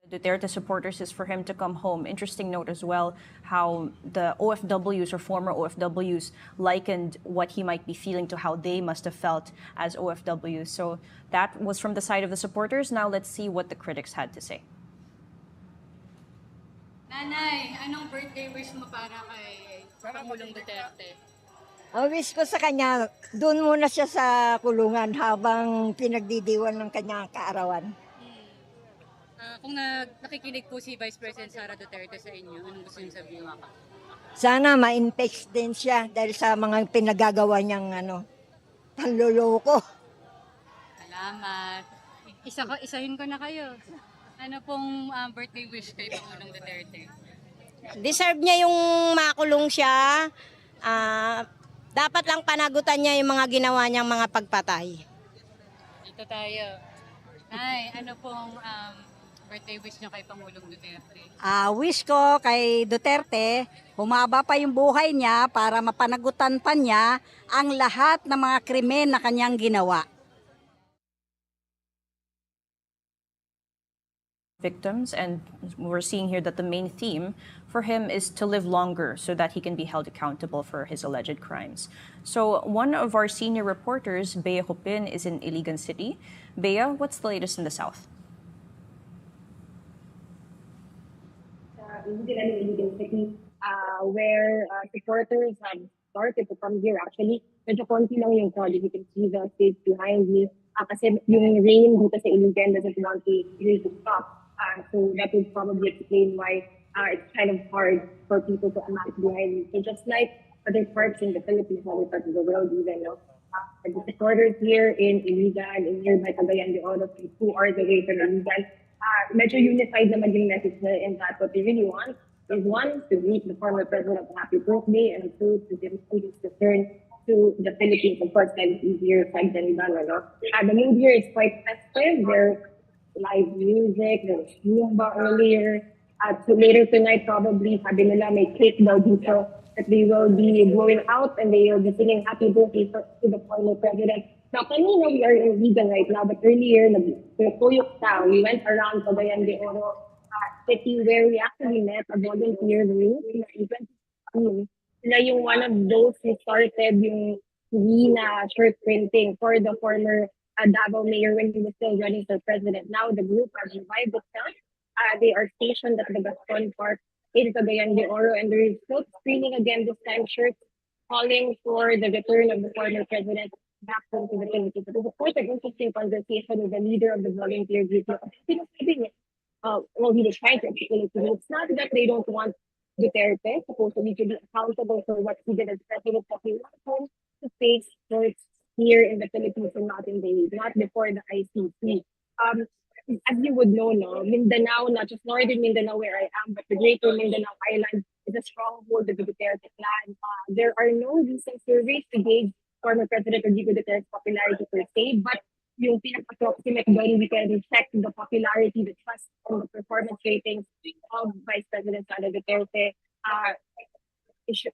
Duterte supporters is for him to come home. Interesting note as well how the OFWs or former OFWs likened what he might be feeling to how they must have felt as OFWs. So that was from the side of the supporters. Now let's see what the critics had to say. Nanay, anong birthday wish mo para kay Pangulong Duterte? Ang wish ko sa kanya, doon muna siya sa kulungan habang pinagdidiwan ng kanyang kaarawan. Kung nakikinig po si Vice President Sara Duterte sa inyo, anong gusto niyo sabihin? Sana ma-impeach din siya dahil sa mga pinagagawa niyang panloloko. Salamat. Isahin ko na kayo. Ano pong birthday wish kay Pangulong Duterte? Deserve niya yung makulong siya. Dapat lang panagutan niya yung mga ginawa niyang mga pagpatay. Dito tayo. Ay, ano pong Birthday wish niyo kay Pangulong Duterte? Wish ko kay Duterte, humaba pa yung buhay niya para mapanagutan pa niya ang lahat ng mga krimen na kanyang ginawa. Victims, and we're seeing here that the main theme for him is to live longer so that he can be held accountable for his alleged crimes. So one of our senior reporters, Bea Cupin, is in Iligan City. Bea, what's the latest in the south? Iligan City, where supporters have started to come here. Actually, medyo konti lang yung crowd. You can see the stage behind me. Kasi yung rain dito sa Iligan doesn't want to really stop. So that would probably explain why it's kind of hard for people to amass behind me. So just like other parts in the Philippines, other parts of the world even, the supporters here in Iligan, in nearby Cagayan de Oro, 2 hours away from Iligan, medyo unified naman yung message na in that what they really want is, one, to meet the former president of happy birthday, and two, to demonstrate his return to the Philippines. Of course, that is easier said than done. The mood here is quite festive. There's live music, there's Zumba earlier. So later tonight, probably, sabi nila may cake daw dito that they will be blowing out and they will be singing happy birthday to the former president. Now, kanina we are in Ligan right now, but earlier, nag-tuyok town. We went around Cagayan de Oro City where we actually met a volunteer group na even sila yung one of those who started yung Rina shirt printing for the former Davao mayor when he was still running for president. Now the group has revived itself. They are stationed at the Gaston Park in Cagayan de Oro, and there is still screening again this time shirts calling for the return of the former president back home to the Philippines. It was of course an interesting conversation with the leader of the volunteer group. He was trying to explain to me, it's not that they don't want Duterte supposedly to be accountable for what he did as president, but they want him to face courts here in the Philippines and not in the Hague, not before the ICC. As you would know, Mindanao, not just northern Mindanao where I am, but the greater Mindanao Island is a stronghold of the Duterte clan. There are no recent surveys to gauge former President Rodrigo Duterte's popularity per se, but yung pinaka-approximate doon, we can check the popularity, the trust, and the performance ratings of Vice President Sara Duterte.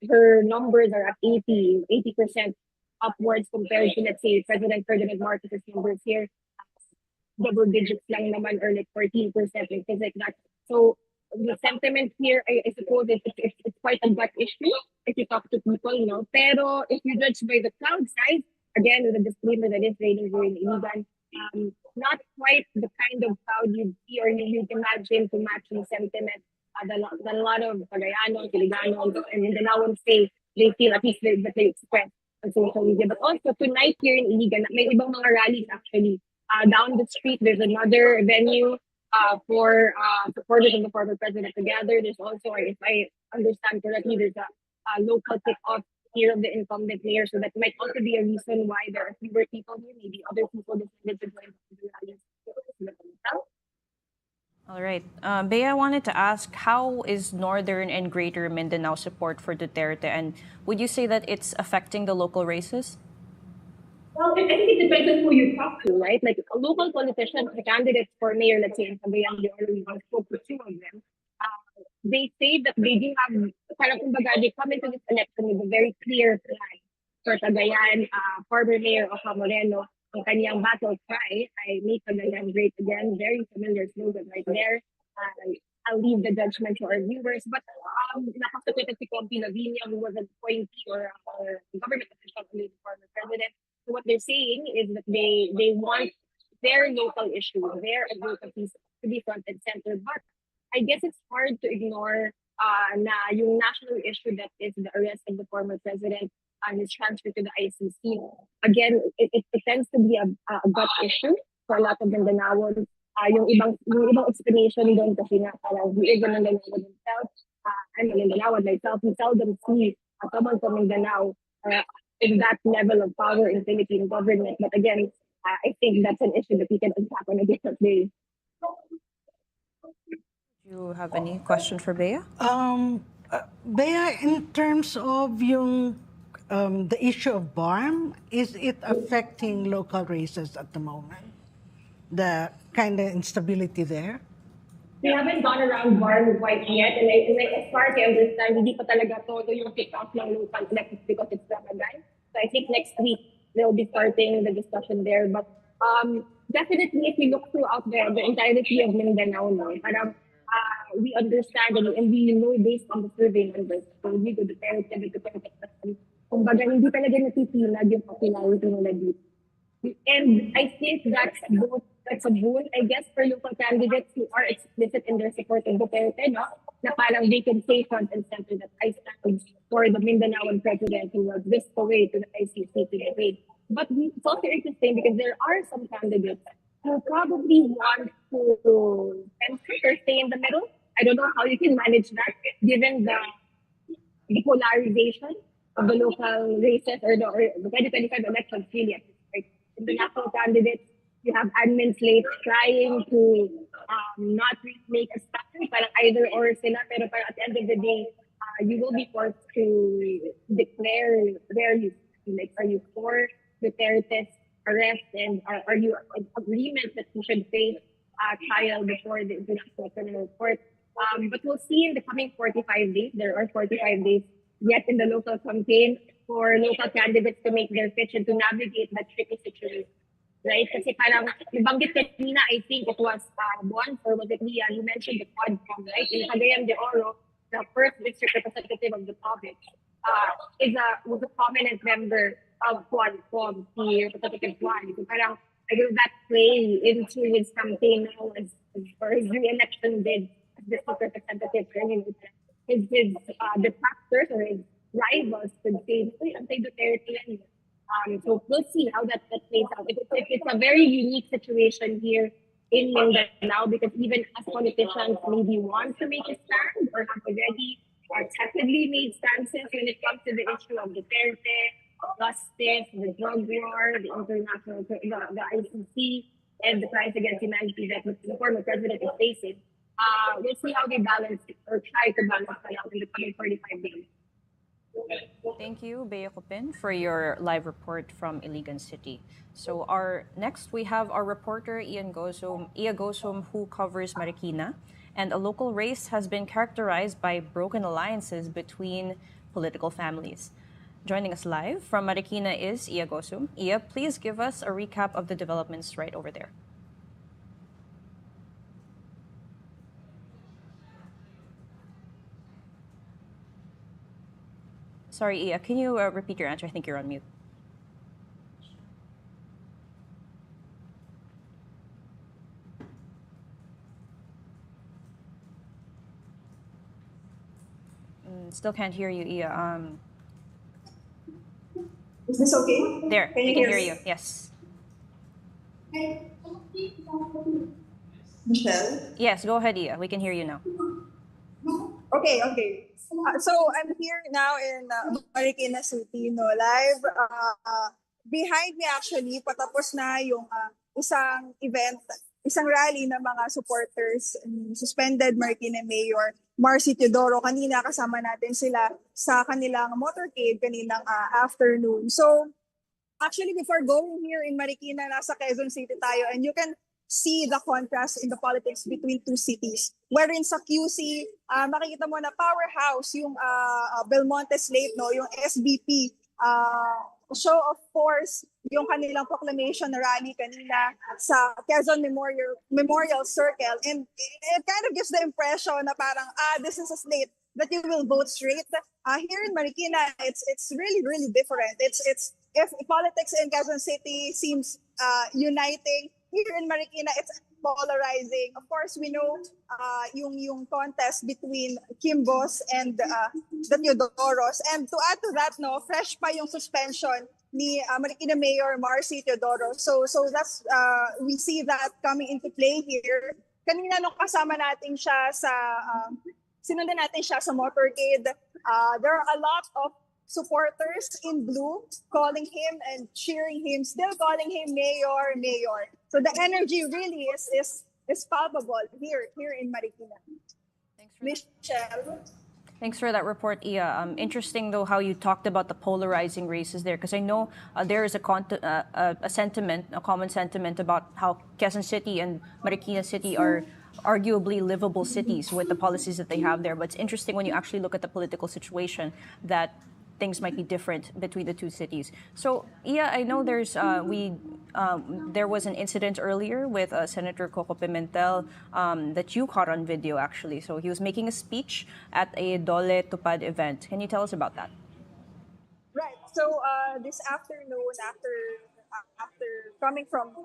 Her numbers are at 80% upwards compared to, let's say, President Ferdinand Marcos's numbers here. Double digits lang naman, or like 14%, and things like that. So the sentiment here, I suppose it's quite a gut issue if you talk to people, Pero if you judge by the crowd size, again, with a disclaimer that is raining here in Iligan, not quite the kind of crowd you'd see or you'd imagine to match the sentiment that a lot of Cagayanos, Iliganos, and Mindanaoans say they feel, at least that they express on social media. But also tonight here in Iligan, may ibang mga rallies actually. Down the street, there's another venue for supporters of the former president together. There's also, if I understand correctly, there's a local kickoff here of the incumbent mayor. So that might also be a reason why there are fewer people here. Maybe other people decided to join the rallies. All right. Bea, I wanted to ask, how is northern and greater Mindanao support for Duterte? And would you say that it's affecting the local races? Well, I think it depends on who you talk to, right? Like a local politician, the candidates for mayor, let's say in Cagayan de Oro, we spoke to 2 of them. They say that they do have, parang kumbaga, they come into this election with a very clear plan. For Cagayan, former mayor of Moreno, ang kanyang battle cry, I make Cagayan great again. Very familiar slogan right there. I'll leave the judgment to our viewers. But nakasakita si Compi Lavinia, who was an appointee or government official under the former president. So what they're saying is that they want their local issues, their advocacies to be front and center. But I guess it's hard to ignore na yung national issue that is the arrest of the former president and his transfer to the ICC. Again, it tends to be a gut issue for a lot of Mindanaoans. Yung ibang explanation doon kasi nga parang he is a Mindanao himself. I'm a Mindanaoan myself. We seldom see someone from Mindanao in that level of power in Philippine government. But again, I think that's an issue that we can unpack on a different day. Do you have any question for Bea? Bea, in terms of yung the issue of BARM, is it affecting local races at the moment? The kind of instability there? we haven't gone around barn quite yet. And as far as I understand, hindi pa talaga todo yung kickoff ng local elections because it's Ramadan. So I think next week, they'll be starting the discussion there. But definitely, if you look throughout the entirety of Mindanao now, parang we understand and we know based on the survey numbers, Rodrigo Duterte, kumbaga hindi talaga natitinag yung popularity nila dito. And I think that's a boon, I guess, for local candidates who are explicit in their support of Duterte, no? Na parang they can say front and center that I stand for the Mindanaoan president who was whisked away to the ICC to debate. But it's also interesting because there are some candidates who probably want to center or stay in the middle. I don't know how you can manage that given the polarization of the local races or the 2025 elections really. In the national candidates, you have admin slates trying to not really make a stand, parang either or sila, pero parang at the end of the day, you will be forced to declare where you like. Are you for Duterte's arrest, and are you in agreement that he should face trial before the International Criminal Court? But we'll see in the coming 45 days. There are 45 days yet in the local campaign for local candidates to make their pitch and to navigate that tricky situation. Right? Kasi parang, nabanggit kanina, I think it was Bonz or was it Lian, you mentioned the quadcom, right? In Cagayan de Oro, the first district representative of the province was a prominent member of quadcom, the Representative Juan. So parang, I guess that play into his campaign now for his re-election bid as district representative. His detractors or his rivals could say, anti-Duterte. So we'll see how that plays out. It's a very unique situation here in Mindanao because even as politicians maybe want to make a stand or have already tacitly made stances when it comes to the issue of Duterte, justice, the drug war, the international, the ICC, and the crimes against humanity that the former president is facing. We'll see how they balance it or try to balance it out in the coming 45 days. Thank you, Bea Cupin, for your live report from Iligan City. So next we have our reporter Iya Gozum, who covers Marikina, and a local race has been characterized by broken alliances between political families. Joining us live from Marikina is Iya Gozum. Iya, please give us a recap of the developments right over there. Sorry, Iya, can you repeat your answer? I think you're on mute. Still can't hear you, Iya. Is this okay? There, we can hear you. Yes. Michelle? Yes, go ahead, Iya. We can hear you now. Okay. So I'm here now in Marikina City, live. Behind me actually, patapos na yung isang event, isang rally ng mga supporters, suspended Marikina Mayor Marcy Teodoro. Kanina kasama natin sila sa kanilang motorcade kaninang afternoon. So actually before going here in Marikina, nasa Quezon City tayo, and you can see the contrast in the politics between two cities. Wherein sa QC, makikita mo na powerhouse yung Belmonte Slate, yung SBP. Show of force yung kanilang proclamation na rally kanina sa Quezon Memorial Circle. And it kind of gives the impression na parang, this is a slate that you will vote straight. Here in Marikina, it's really, really different. It's if politics in Quezon City seems uniting, here in Marikina, it's polarizing. Of course, we know yung contest between Kimbos and the Teodoros. And to add to that, fresh pa yung suspension ni Marikina Mayor Marcy Teodoro. So that's we see that coming into play here. Kanina nung kasama natin siya sinundan natin siya sa motorcade, there are a lot of supporters in blue calling him and cheering him, still calling him Mayor. So the energy really is palpable here in Marikina. Michelle. Thanks for that report, Iya. Interesting, though, how you talked about the polarizing races there, because I know there is a common sentiment about how Quezon City and Marikina City are arguably livable cities with the policies that they have there. But it's interesting when you actually look at the political situation that things might be different between the two cities. So, Iya, I know there was an incident earlier with Senator Coco Pimentel that you caught on video, actually. So he was making a speech at a Dole Tupad event. Can you tell us about that? Right. So this afternoon, after coming from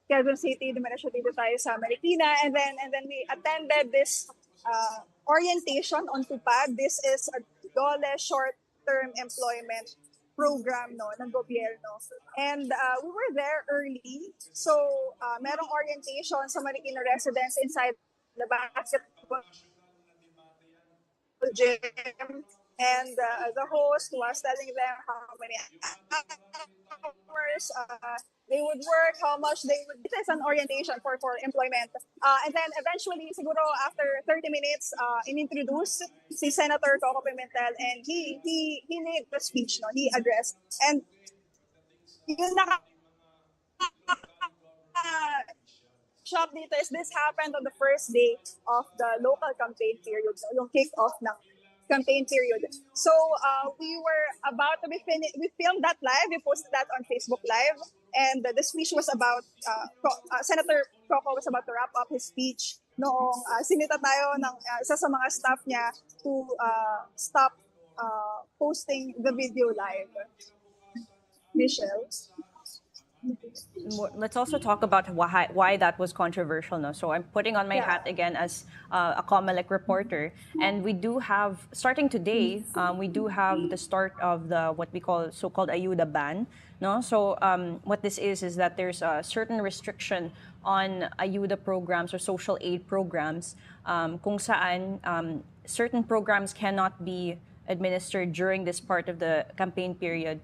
Quezon City, dumiretso dito tayo sa Marikina, and then we attended this orientation on Tupad. This is a Dole short-term employment program ng gobyerno. And we were there early. So merong orientation sa Marikina residents inside the basketball gym. And the host was telling them how many hours they would work, how much they would. It is an orientation for employment. And then eventually, siguro after 30 minutes, inintroduce si Senator Coco Pimentel, and he made the speech, he addressed. And yung shock dito is this happened on the first day of the local campaign period, yung kick-off ng campaign period. So we were about to be finished. We filmed that live. We posted that on Facebook Live. And the speech was about, Senator Coco was about to wrap up his speech noong sinita tayo ng isa sa mga staff niya to stop posting the video live. Michelle? Let's also talk about why that was controversial. No? So I'm putting on my hat again as a COMELEC reporter. And we do have, starting today, we do have the start of the what we call so-called ayuda ban. No? So what this is that there's a certain restriction on ayuda programs or social aid programs kung saan certain programs cannot be administered during this part of the campaign period.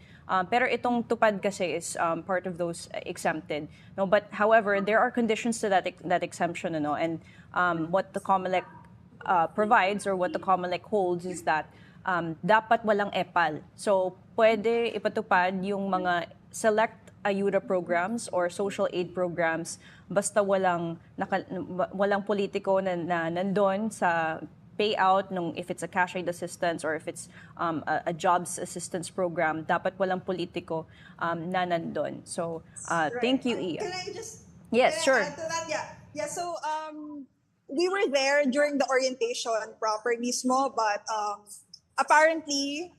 Pero itong tupad kasi is part of those exempted. No, but however, there are conditions to that exemption, and what the COMELEC provides or what the COMELEC holds is that dapat walang EPAL. So pwede ipatupad yung mga select ayuda programs or social aid programs basta walang politiko na nandun sa payout if it's a cash aid assistance or if it's a jobs assistance program, dapat walang politiko na nandun. So, thank you, Iya. Can I just sure. add to that? Yeah. So, we were there during the orientation proper mismo, but apparently,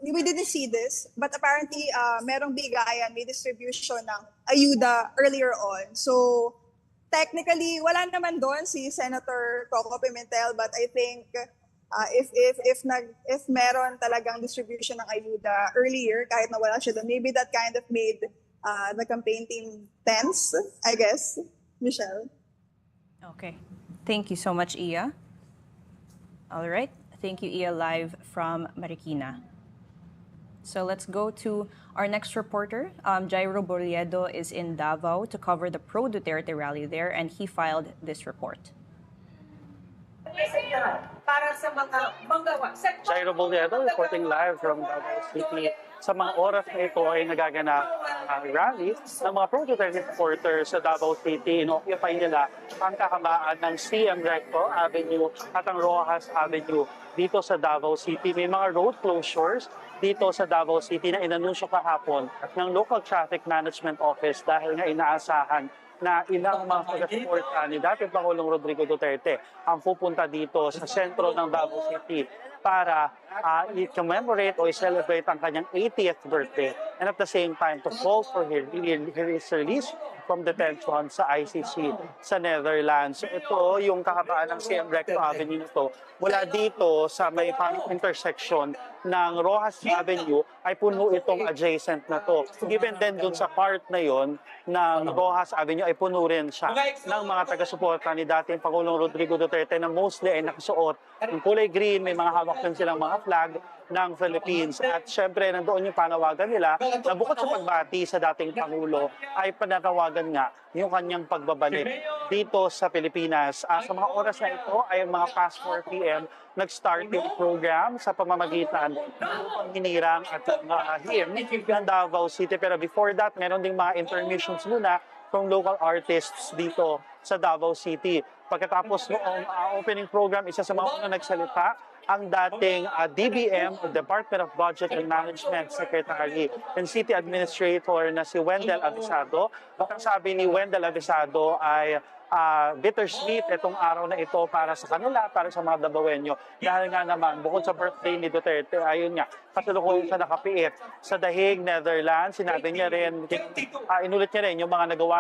we didn't see this, but apparently, merong bigayan, may distribution ng ayuda earlier on. So, technically, wala naman doon si Senator Coco Pimentel, but I think if meron talagang distribution ng ayuda earlier, kahit na wala siya doon, maybe that kind of made the campaign team tense, I guess. Michelle? Okay. Thank you so much, Iya. All right. Thank you, Iya, live from Marikina. So let's go to our next reporter. Jairo Bolledo is in Davao to cover the pro-Duterte rally there, and he filed this report. Jairo Bolledo reporting live from Davao City. Sa mga oras na ito ay nagaganap ang rally ng mga pro-Duterte supporters sa Davao City. Inoccupy nila ang kahabaan ng CM Recto Avenue at ang Rojas Avenue dito sa Davao City. May mga road closures dito sa Davao City na inanunsyo kahapon ng Local Traffic Management Office dahil nga inaasahan na ilang mga pag-support ni dating Pangulong Rodrigo Duterte ang pupunta dito sa sentro ng Davao City para i-commemorate o i-celebrate ang kanyang 80th birthday and at the same time to call for his release from detention sa ICC sa Netherlands. So ito yung kahabaan ng CM Recto Avenue nito. Mula dito sa may intersection ng Rojas Avenue ay puno itong adjacent na to. Given din dun sa part na yon ng Rojas Avenue ay puno rin siya ng mga taga-suporta ni dating Pangulong Rodrigo Duterte na mostly ay nakasuot ng kulay green, may mga hawak din silang mga flag ng Philippines. At syempre, nandoon yung panawagan nila na bukod sa pagbati sa dating Pangulo, ay pananawagan nga yung kanyang pagbabalik dito sa Pilipinas. Sa mga oras na ito ay mga past 4 p.m. nag-start yung program sa pamamagitan ng hinirang at him ng Davao City. Pero before that, meron ding mga intermissions muna from local artists dito sa Davao City. Pagkatapos noong opening program, isa sa mga unang nagsalita ang dating DBM, o Department of Budget and Management Secretary and City Administrator na si Wendell Avisado. At ang sabi ni Wendell Avisado ay bittersweet itong araw na ito para sa kanila, para sa mga Davaoenyo. Dahil nga naman, bukod sa birthday ni Duterte, ayun nga, kasalukuyan siya nakapiit sa The Hague, Netherlands. Sinabi niya rin, inulit niya rin yung mga nagawa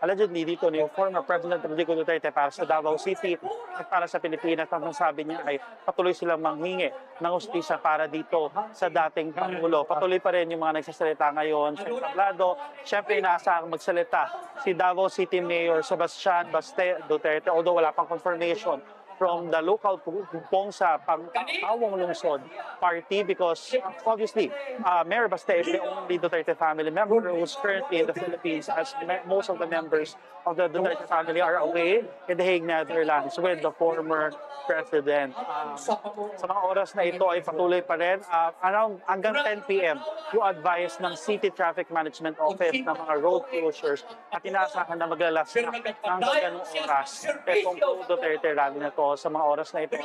allegedly dito ni former President Rodrigo Duterte para sa Davao City at para sa Pilipinas. Ang sabi niya ay patuloy silang manghingi ng hustisya para dito sa dating Pangulo. Patuloy pa rin yung mga nagsasalita ngayon sa entablado. Siyempre, inaasahang magsalita si Davao City Mayor Sebastian Baste Duterte, although wala pang confirmation from the local pong sa Pangawang Lungsod party, because obviously Mayor Baste is the only Duterte family member who's currently in the Philippines, as most of the members of the Duterte family are away in the Hague, Netherlands with the former president. Sa mga oras na ito ay patuloy pa rin around hanggang 10 p.m. yung advice ng City Traffic Management Office ng mga road closures at inaasahan na maglalas na ng ganung oras itong Duterte rally na to sa mga oras na ito.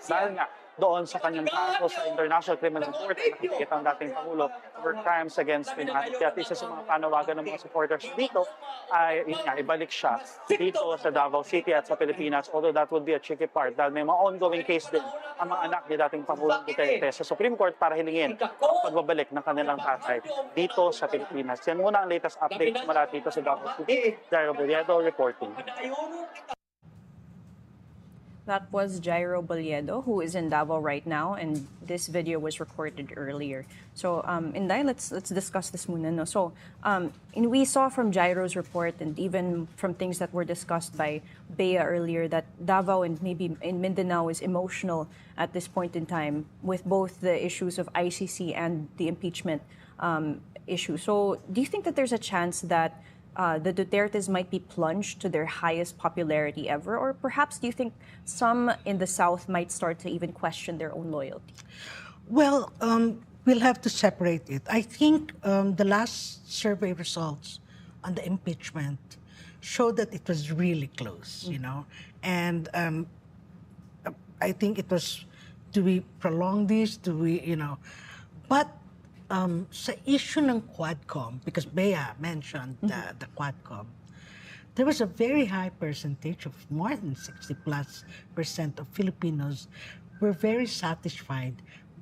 Dahil nga doon sa kanyang kaso sa International Criminal Court, nakikita ang dating Pangulo for crimes against humanity. At isa sa mga panawagan ng mga supporters dito ay ibalik siya dito sa Davao City at sa Pilipinas, although that would be a tricky part dahil may mga ongoing case din ang mga anak ni dating Pangulong Duterte sa Supreme Court para hilingin ang pagbabalik ng kanilang tatay dito sa Pilipinas. Yan muna ang latest update mula dito sa Davao City. Jairo Bolledo reporting. That was Jairo Bolledo, who is in Davao right now, and this video was recorded earlier. So, Inday, let's discuss this muna. No? So, we saw from Jairo's report and even from things that were discussed by Bea earlier that Davao and maybe in Mindanao is emotional at this point in time with both the issues of ICC and the impeachment issue. So, do you think that there's a chance that the Dutertes might be plunged to their highest popularity ever? Or perhaps do you think some in the South might start to even question their own loyalty? Well, we'll have to separate it. I think the last survey results on the impeachment showed that it was really close, you know. And I think it was, do we prolong this? Do we, you know? But sa issue ng Quadcom, because Bea mentioned the Quadcom, there was a very high percentage of more than 60+% of Filipinos were very satisfied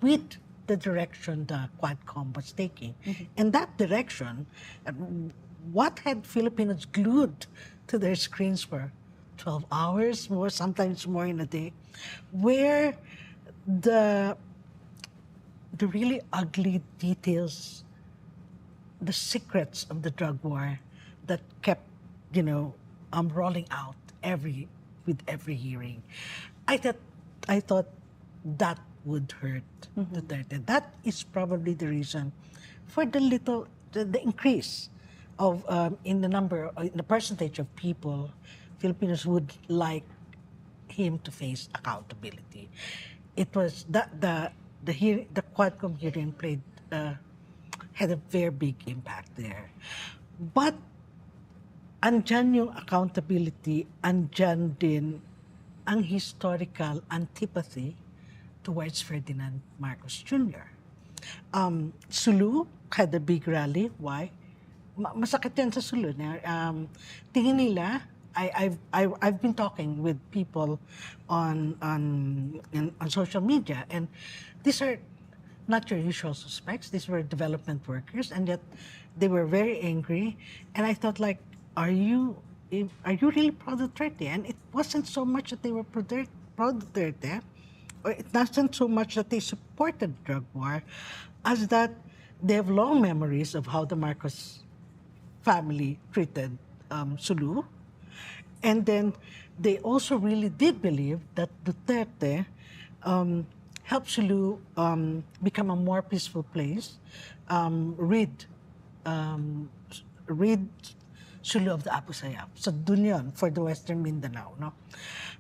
with the direction the Quadcom was taking. And that direction, what had Filipinos glued to their screens for 12 hours, more, sometimes more in a day, where the really ugly details, the secrets of the drug war that kept, you know, rolling out with every hearing. I thought that would hurt Duterte. That is probably the reason for the increase of in the percentage of people Filipinos would like him to face accountability. It was the Quadcom hearing had a very big impact there. But andyan yung accountability, andyan din ang historical antipathy towards Ferdinand Marcos Jr. Sulu had a big rally. Why? Masakit yan sa Sulu. Tingin nila, I've been talking with people on social media, and these are not your usual suspects. These were development workers, and yet they were very angry. And I thought, like, are you really pro-Duterte? And it wasn't so much that they were pro-Duterte, or it wasn't so much that they supported the drug war, as that they have long memories of how the Marcos family treated Sulu. And then they also really did believe that Duterte helped Sulu become a more peaceful place, rid Sulu of the Apo Sayyaf. So dun yun, for the Western Mindanao. No?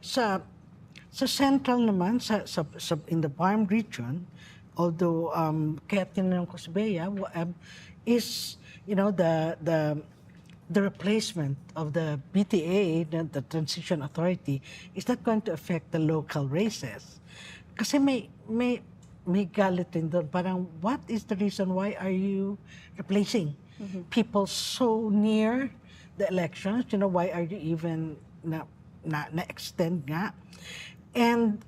Sa central naman, in the Farm region, although kaya tinanong ko si Bea, is, you know, the the replacement of the BTA, the Transition Authority, is not going to affect the local races. Kasi may galit rin doon. Parang, what is the reason why are you replacing people so near the elections? You know, why are you even na-extend nga? And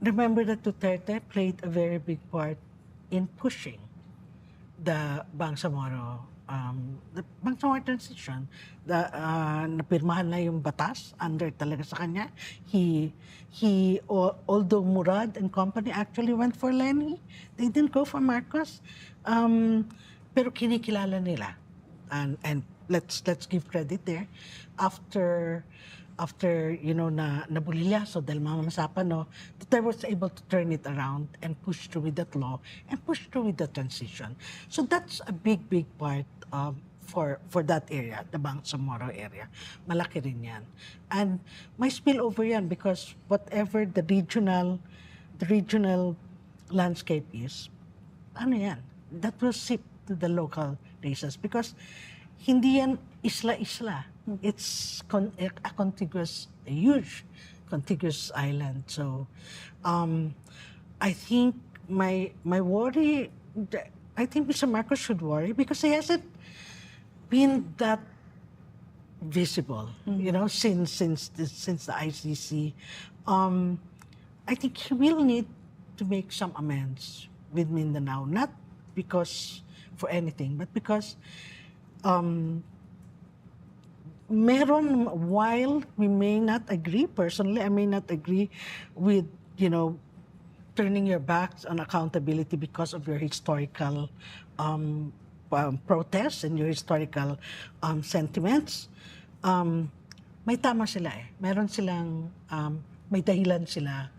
remember that Duterte played a very big part in pushing the Bangsamoro transition. Napirmahan na yung batas under talaga sa kanya. Although Murad and company actually went for Lenny, they didn't go for Marcos. Pero kinikilala nila. And let's give credit there. After nabulilyaso dahil mamasapan, Duterte was able to turn it around and push through with that law and push through with the transition. So that's a big part for that area, the Bangsamoro area. Malaki rin yan. And may spillover yan because whatever the regional landscape is, that will sip to the local races because hindi yan isla-isla. It's a huge contiguous island. So I think my worry, I think Mr. Marcos should worry because he hasn't been that visible, since the ICC. I think he will need to make some amends with Mindanao, not because for anything, but because while we may not agree, personally, I may not agree with, turning your backs on accountability because of your historical protests and your historical sentiments. May tama sila eh. May dahilan sila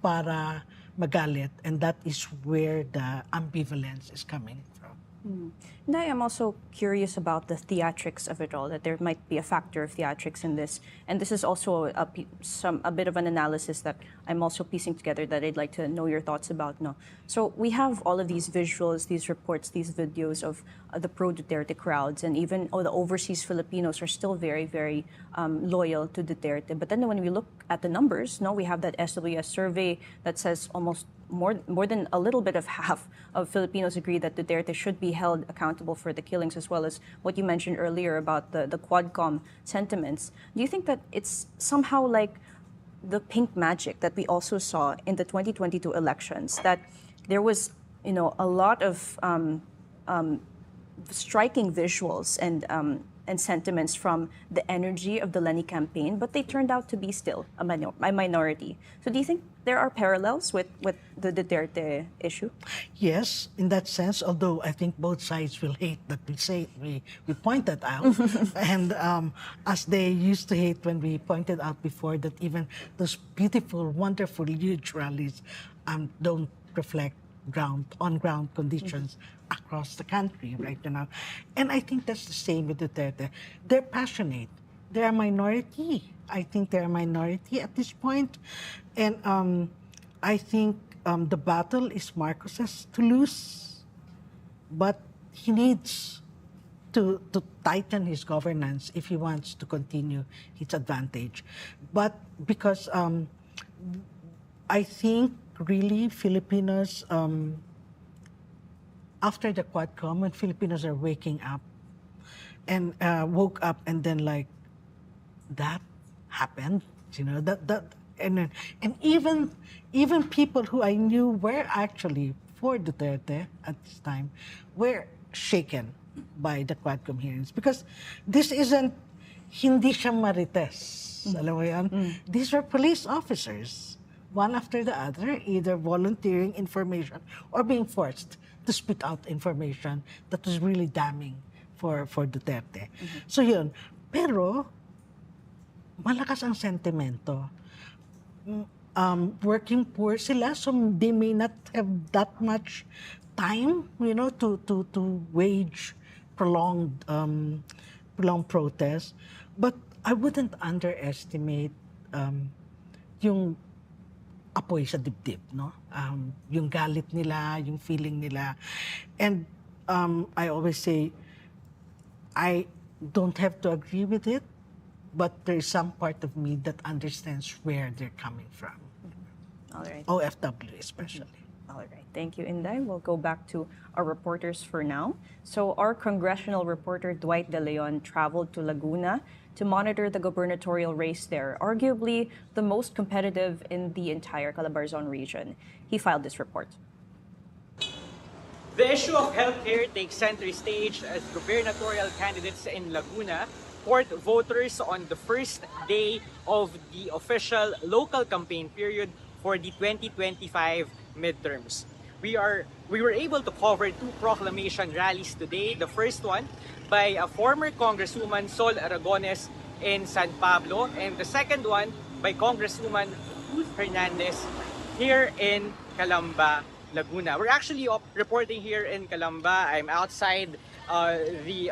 para magalit, and that is where the ambivalence is coming from. And I am also curious about the theatrics of it all, that there might be a factor of theatrics in this. And this is also a bit of an analysis that I'm also piecing together that I'd like to know your thoughts about. So we have all of these visuals, these reports, these videos of the pro-Duterte crowds, and even the overseas Filipinos are still very, very loyal to Duterte. But then when we look at the numbers, we have that SWS survey that says almost more than a little bit of half of Filipinos agree that Duterte should be held accountable for the killings, as well as what you mentioned earlier about the Quadcom sentiments. Do you think that it's somehow like the pink magic that we also saw in the 2022 elections, that there was a lot of striking visuals and sentiments from the energy of the Lenny campaign, but they turned out to be still a minority. So do you think there are parallels with the Duterte issue? Yes, in that sense, although I think both sides will hate that we point that out. And as they used to hate when we pointed out before that even those beautiful, wonderful, huge rallies don't reflect on-ground conditions across the country right now. And I think that's the same with Duterte. They're passionate. They're a minority. I think they're a minority at this point. And I think the battle is Marcos's to lose, but he needs to tighten his governance if he wants to continue his advantage. But because I think really Filipinos, after the Quadcom, when Filipinos are waking up and woke up and then like, that happened, and even people who I knew were actually for Duterte at this time were shaken by the Quadcom hearings because this isn't, hindi siya marites, alam mo yan? These were police officers, one after the other, either volunteering information or being forced to spit out information that was really damning for Duterte. So yun, pero malakas ang sentimento. Working poor sila, so they may not have that much time, to wage prolonged protests. But I wouldn't underestimate yung apoy sa dibdib, yung galit nila, yung feeling nila. And I always say, I don't have to agree with it, but there's some part of me that understands where they're coming from. All right. OFW especially. All right. Thank you, Inday. We'll go back to our reporters for now. So our congressional reporter, Dwight de Leon, traveled to Laguna to monitor the gubernatorial race there, arguably the most competitive in the entire Calabarzon region. He filed this report. The issue of healthcare takes center stage as gubernatorial candidates in Laguna court voters on the first day of the official local campaign period for the 2025 midterms. We were able to cover two proclamation rallies today. The first one by a former Congresswoman Sol Aragones in San Pablo, and the second one by Congresswoman Ruth Hernandez here in Calamba, Laguna. We're actually reporting here in Calamba. I'm outside the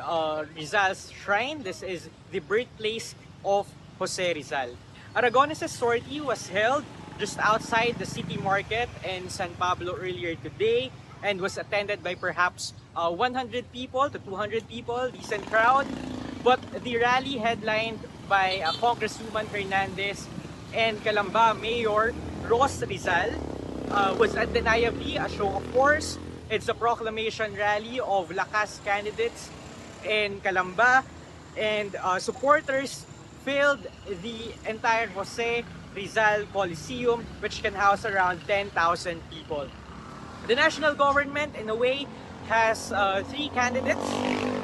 Rizal's shrine. This is the birthplace of Jose Rizal. Aragones' sortie was held just outside the city market in San Pablo earlier today and was attended by perhaps 100 people to 200 people, decent crowd. But the rally headlined by Congresswoman Hernandez and Calamba Mayor Ros Rizal was undeniably a show of force. It's a proclamation rally of Lakas candidates in Calamba, and supporters filled the entire Jose Rizal Coliseum, which can house around 10,000 people. The national government, in a way, has three candidates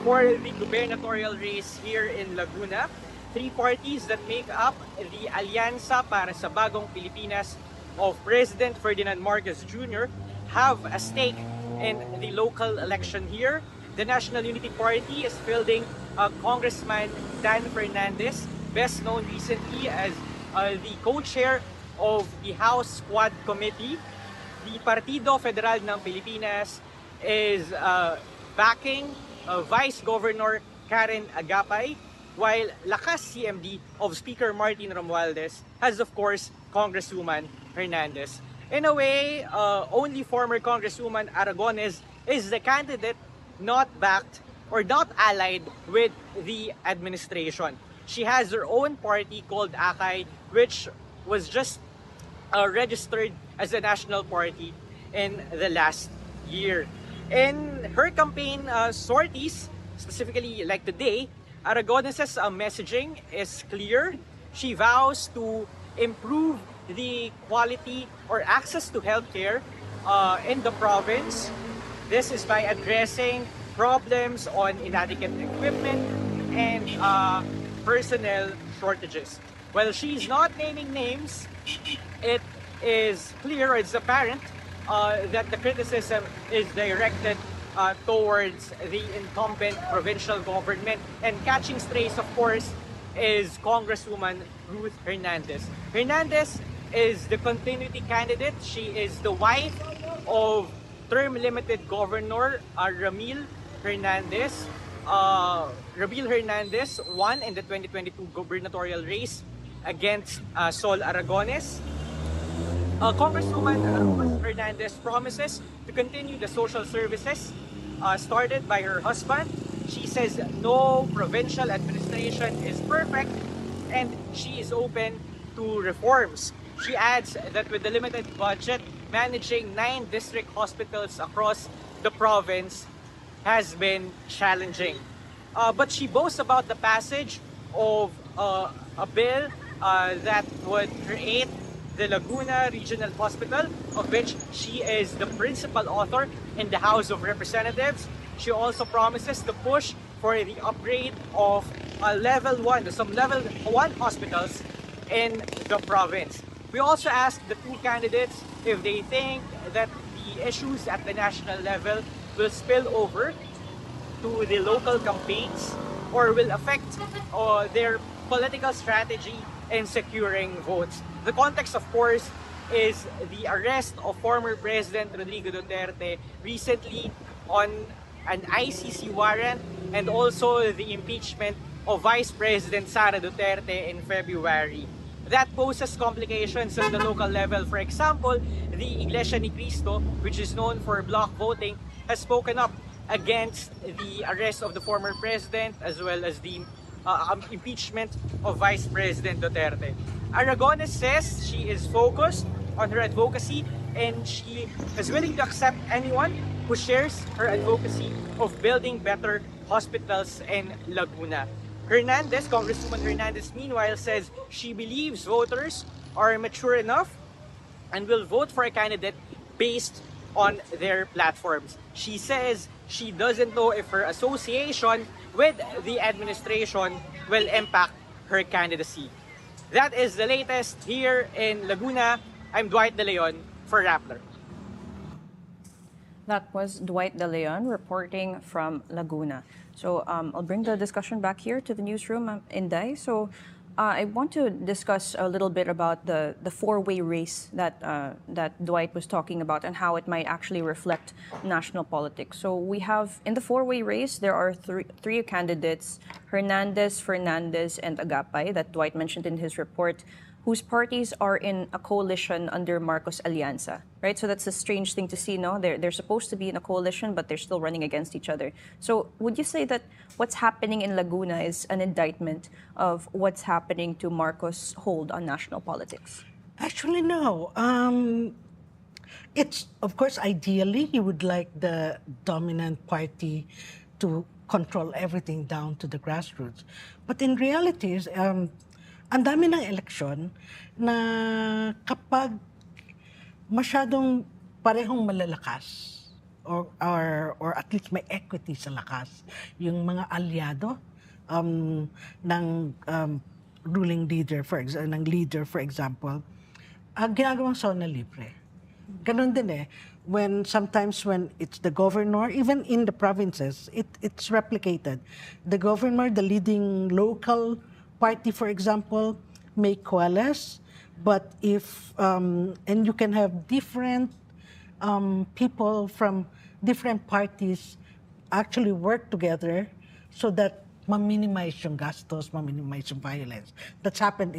for the gubernatorial race here in Laguna. Three parties that make up the Alianza para sa Bagong Pilipinas of President Ferdinand Marcos Jr. have a stake in the local election here. The National Unity Party is fielding Congressman Dan Fernandez, best known recently as the co-chair of the House Squad Committee. The Partido Federal ng Pilipinas is backing Vice Governor Karen Agapay, while Lakas CMD of Speaker Martin Romualdez has, of course, Congresswoman Hernandez. In a way, only former Congresswoman Aragones is the candidate not backed or not allied with the administration. She has her own party called Akay, which was just registered as a national party in the last year. In her campaign sorties, specifically like today, Aragones' messaging is clear. She vows to improve the quality or access to healthcare in the province. This is by addressing problems on inadequate equipment and personnel shortages. While she's not naming names, it is clear, or it's apparent, that the criticism is directed towards the incumbent provincial government. And catching strays, of course, is Congresswoman Ruth Hernandez. Hernandez is the continuity candidate. She is the wife of term-limited Governor Ramil Hernandez. Ramil Hernandez won in the 2022 gubernatorial race against Sol Aragones. Congresswoman Ruth Hernandez promises to continue the social services started by her husband. She says no provincial administration is perfect and she is open to reforms. She adds that with the limited budget, managing 9 district hospitals across the province has been challenging. But she boasts about the passage of a bill that would create the Laguna Regional Hospital, of which she is the principal author in the House of Representatives. She also promises to push for the upgrade of some level 1 hospitals in the province. We also asked the two candidates if they think that the issues at the national level will spill over to the local campaigns or will affect their political strategy in securing votes. The context, of course, is the arrest of former President Rodrigo Duterte recently on an ICC warrant, and also the impeachment of Vice President Sara Duterte in February. That poses complications at the local level. For example, the Iglesia ni Cristo, which is known for block voting, has spoken up against the arrest of the former president as well as the impeachment of Vice President Duterte. Aragones says she is focused on her advocacy and she is willing to accept anyone who shares her advocacy of building better hospitals in Laguna. Hernandez, Congresswoman Hernandez, meanwhile, says she believes voters are mature enough and will vote for a candidate based on their platforms. She says she doesn't know if her association with the administration will impact her candidacy. That is the latest here in Laguna. I'm Dwight de Leon for Rappler. That was Dwight de Leon reporting from Laguna. So I'll bring the discussion back here to the newsroom, Inday. So I want to discuss a little bit about the four-way race that Dwight was talking about and how it might actually reflect national politics. So we have, in the four-way race, there are three candidates, Hernandez, Fernandez, and Agapay, that Dwight mentioned in his report, whose parties are in a coalition under Marcos Alianza, right? So that's a strange thing to see, no? They're supposed to be in a coalition, but they're still running against each other. So would you say that what's happening in Laguna is an indictment of what's happening to Marcos' hold on national politics? Actually, no. It's, of course, ideally, you would like the dominant party to control everything down to the grassroots. But in reality, ang dami ng eleksyon na kapag masyadong parehong malalakas or at least may equity sa lakas yung mga alyado ng ruling leader for example, ginagawang zona libre. Ganun din sometimes when it's the governor, even in the provinces, it's replicated. The governor, the leading local party, for example, may coalesce, but if and you can have different people from different parties actually work together so that ma-minimize yung gastos, ma-minimize yung violence. That's happened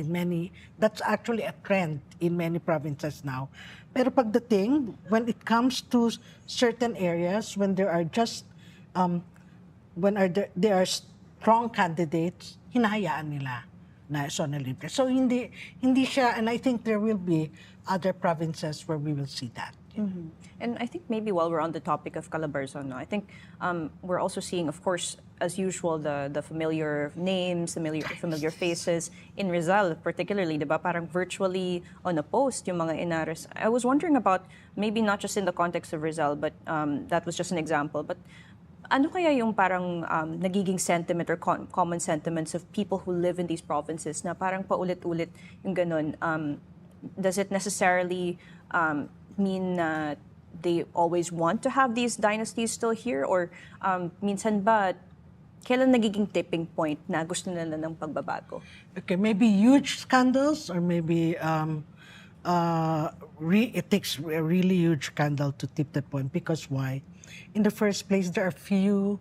that's actually a trend in many provinces now. Pero pagdating, when it comes to certain areas, when there are just, there are strong candidates, hinahayaan nila na zona libre. So hindi siya, and I think there will be other provinces where we will see that. Mm-hmm. And I think maybe while we're on the topic of Calabarzon, I think we're also seeing, of course, as usual, the familiar names, familiar faces in Rizal, particularly, diba? Parang virtually on a post yung mga inares. I was wondering about, maybe not just in the context of Rizal, but that was just an example, but ano kaya yung parang nagiging sentiment or common sentiments of people who live in these provinces na parang paulit-ulit yung ganun? Does it necessarily mean na they always want to have these dynasties still here? Or minsan ba, kailan nagiging tipping point na gusto nila ng pagbabago? Okay, maybe huge scandals or maybe it takes a really huge scandal to tip that point. Because why? In the first place, there are few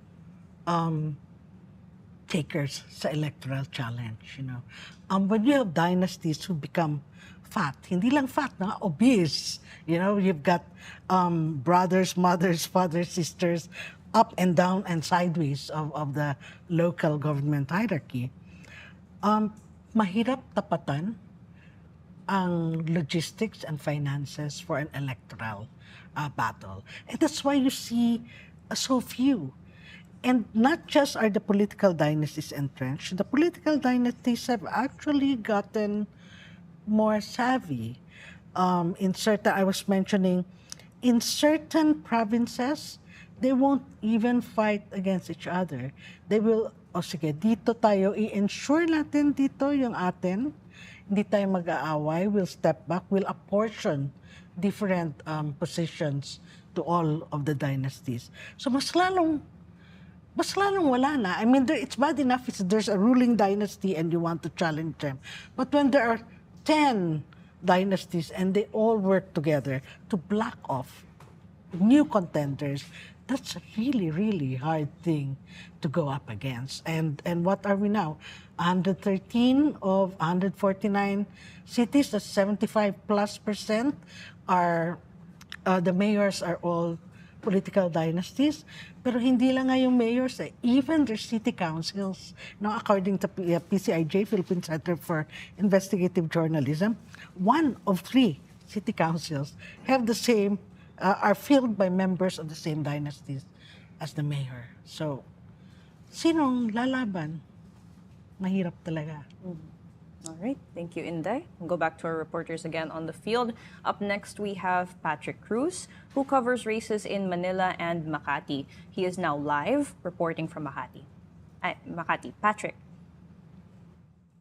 takers sa electoral challenge, you know. When you have dynasties who become fat, hindi lang fat, na obese, you know, you've got brothers, mothers, fathers, sisters, up and down and sideways of the local government hierarchy. Mahirap tapatan ang logistics and finances for an electoral battle. And that's why you see so few. And not just are the political dynasties entrenched, the political dynasties have actually gotten more savvy. I was mentioning, in certain provinces, they won't even fight against each other. They will, sige, dito tayo, i-ensure natin dito yung atin, hindi tayo mag-aaway, we'll step back, we'll apportion different positions to all of the dynasties. So mas lalong wala na. I mean, it's bad enough if there's a ruling dynasty and you want to challenge them. But when there are 10 dynasties and they all work together to block off new contenders, that's a really, really hard thing to go up against. And what are we now? 113 of 149 cities, that's 75+%, are the mayors are all political dynasties. Pero hindi lang nga yung mayors, even their city councils. Now, according to PCIJ, Philippine Center for Investigative Journalism, 1 of 3 city councils have the same, are filled by members of the same dynasties as the mayor. So, sinong lalaban? Mahirap talaga. All right, thank you, Inday. We'll go back to our reporters again on the field. Up next, we have Patrick Cruz, who covers races in Manila and Makati. He is now live reporting from Makati. Patrick.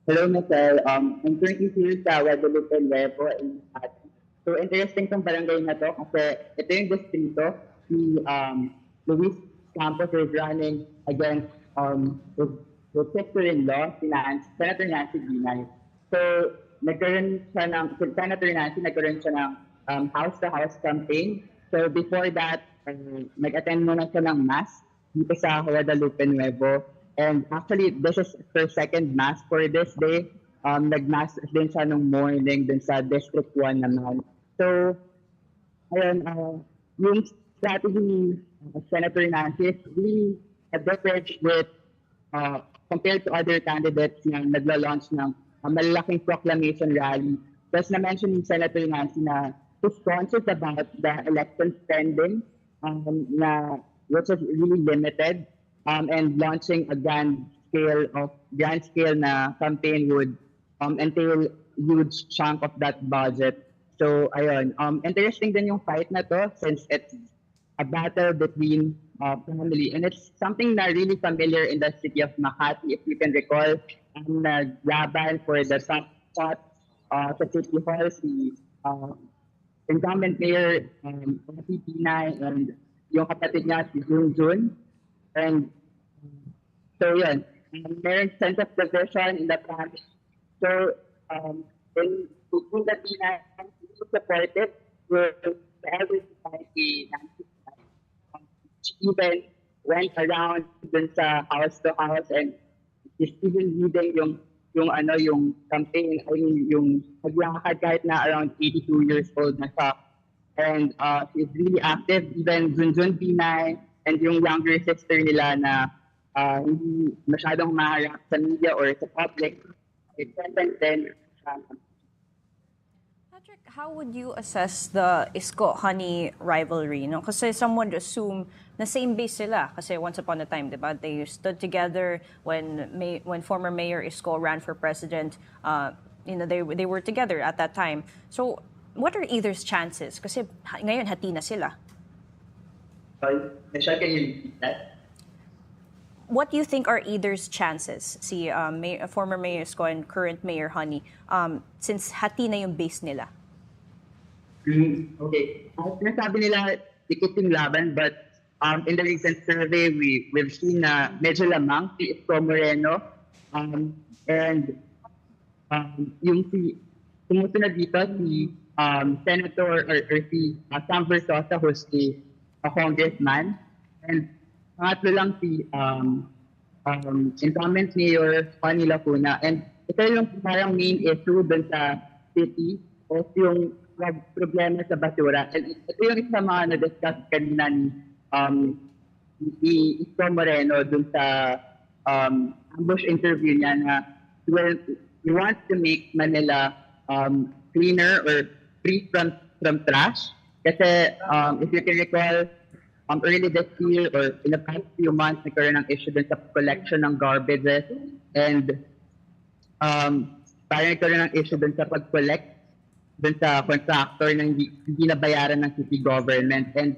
Hello, Michelle. I'm currently here sa Guadalupe Nuevo in Makati. So, interesting tong barangay na to kasi ito yung distrito si Luis Campos is running against the sister-in-law, Senator Nancy Binay. So, Senator Nancy nagkaroon siya ng house-to-house campaign. So, before that, nag-attend muna siya ng mass dito sa Guadalupe Nuevo. And actually, this is her second mass for this day. Nag-mass din siya nung morning dun sa District 1 naman. So, ayun, yung strategy of Senator Nancy is really a difference with compared to other candidates na nagla-launch ng malalaking proclamation rally. Plus na-mention ni Senator Nancy na he's conscious about the election spending which is really limited and launching a grand scale na campaign would entail huge chunk of that budget. So ayun, interesting din yung fight na to since it's a battle between family. And it's something na really familiar in the city of Makati. If you can recall, ang naglaban for the top spot sa City Hall, si incumbent mayor Kaye Cabal and yung kapatid niya si Jun. And so yun, meron sense of division in the family. So in the Pinay, he supported with the elder society Nancy. She even went around dun sa house to house and is even leading yung campaign. I mean, yung naglakad kahit na around 82 years old na siya. And she's really active. Even Junjun Pinay and yung younger sister nila na hindi masyadong maharap sa media or sa public. It's then Patrick, how would you assess the Isko-Honey rivalry? No? Kasi some would assume na same base sila. Kasi once upon a time, diba, they stood together when former Mayor Isko ran for president. They were together at that time. So, what are either's chances? Kasi ngayon, hati na sila. Sorry, Michelle, can you repeat that? What do you think are either's chances, si former Mayor Isko and current Mayor Honey, since hati na yung base nila? Okay. Sinasabi nila, ikot yung laban, but in the recent survey, we've seen na medyo lamang si Isko Moreno. And yung sumusunod dito, si Senator or si Sam Versosa, who's a congressman. And pangatlo lang si incumbent Mayor Honey Laguna. And ito yung parang main issue dun sa city o yung problema sa basura. And ito yung isa mga na-discuss kanina ni Isko Moreno dun sa ambush interview niya na he wants to make Manila cleaner or free from trash. Kasi if you can recall, early this year or in the past few months, nagkaroon ng issue dun sa collection ng garbages and parang nagkaroon ng issue dun sa pag-collect dun sa contractor na hindi nabayaran ng city government. And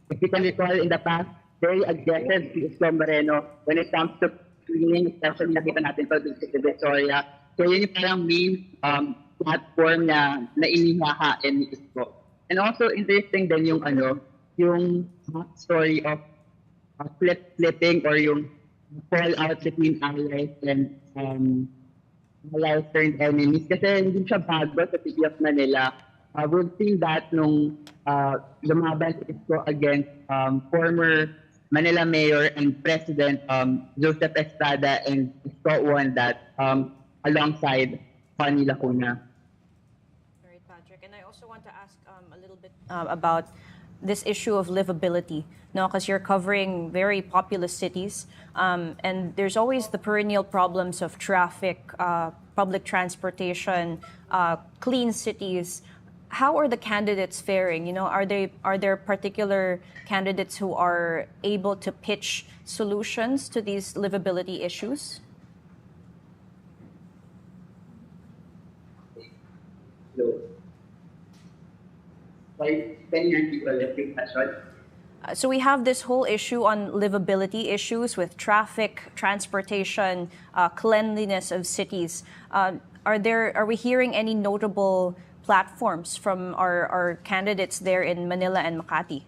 if you can recall, in the past, very aggressive si Isko Moreno when it comes to cleaning, especially nakita natin ito dun sa Victoria. So yun yung parang main platform na inihahain ni Isko. And also interesting din yung story of flip-flipping or yung fallout between allies and allies turned enemies. Kasi hindi siya bago sa City of Manila. We've seen that nung lumaban si Isko against former Manila Mayor and President Joseph Estrada, and Isko won that alongside Honey Laguna. All right, Patrick. And I also want to ask a little bit about this issue of livability, no, because you're covering very populous cities, and there's always the perennial problems of traffic, public transportation, clean cities. How are the candidates faring? You know, are there particular candidates who are able to pitch solutions to these livability issues? So we have this whole issue on livability issues with traffic, transportation, cleanliness of cities. Are we hearing any notable platforms from our candidates there in Manila and Makati?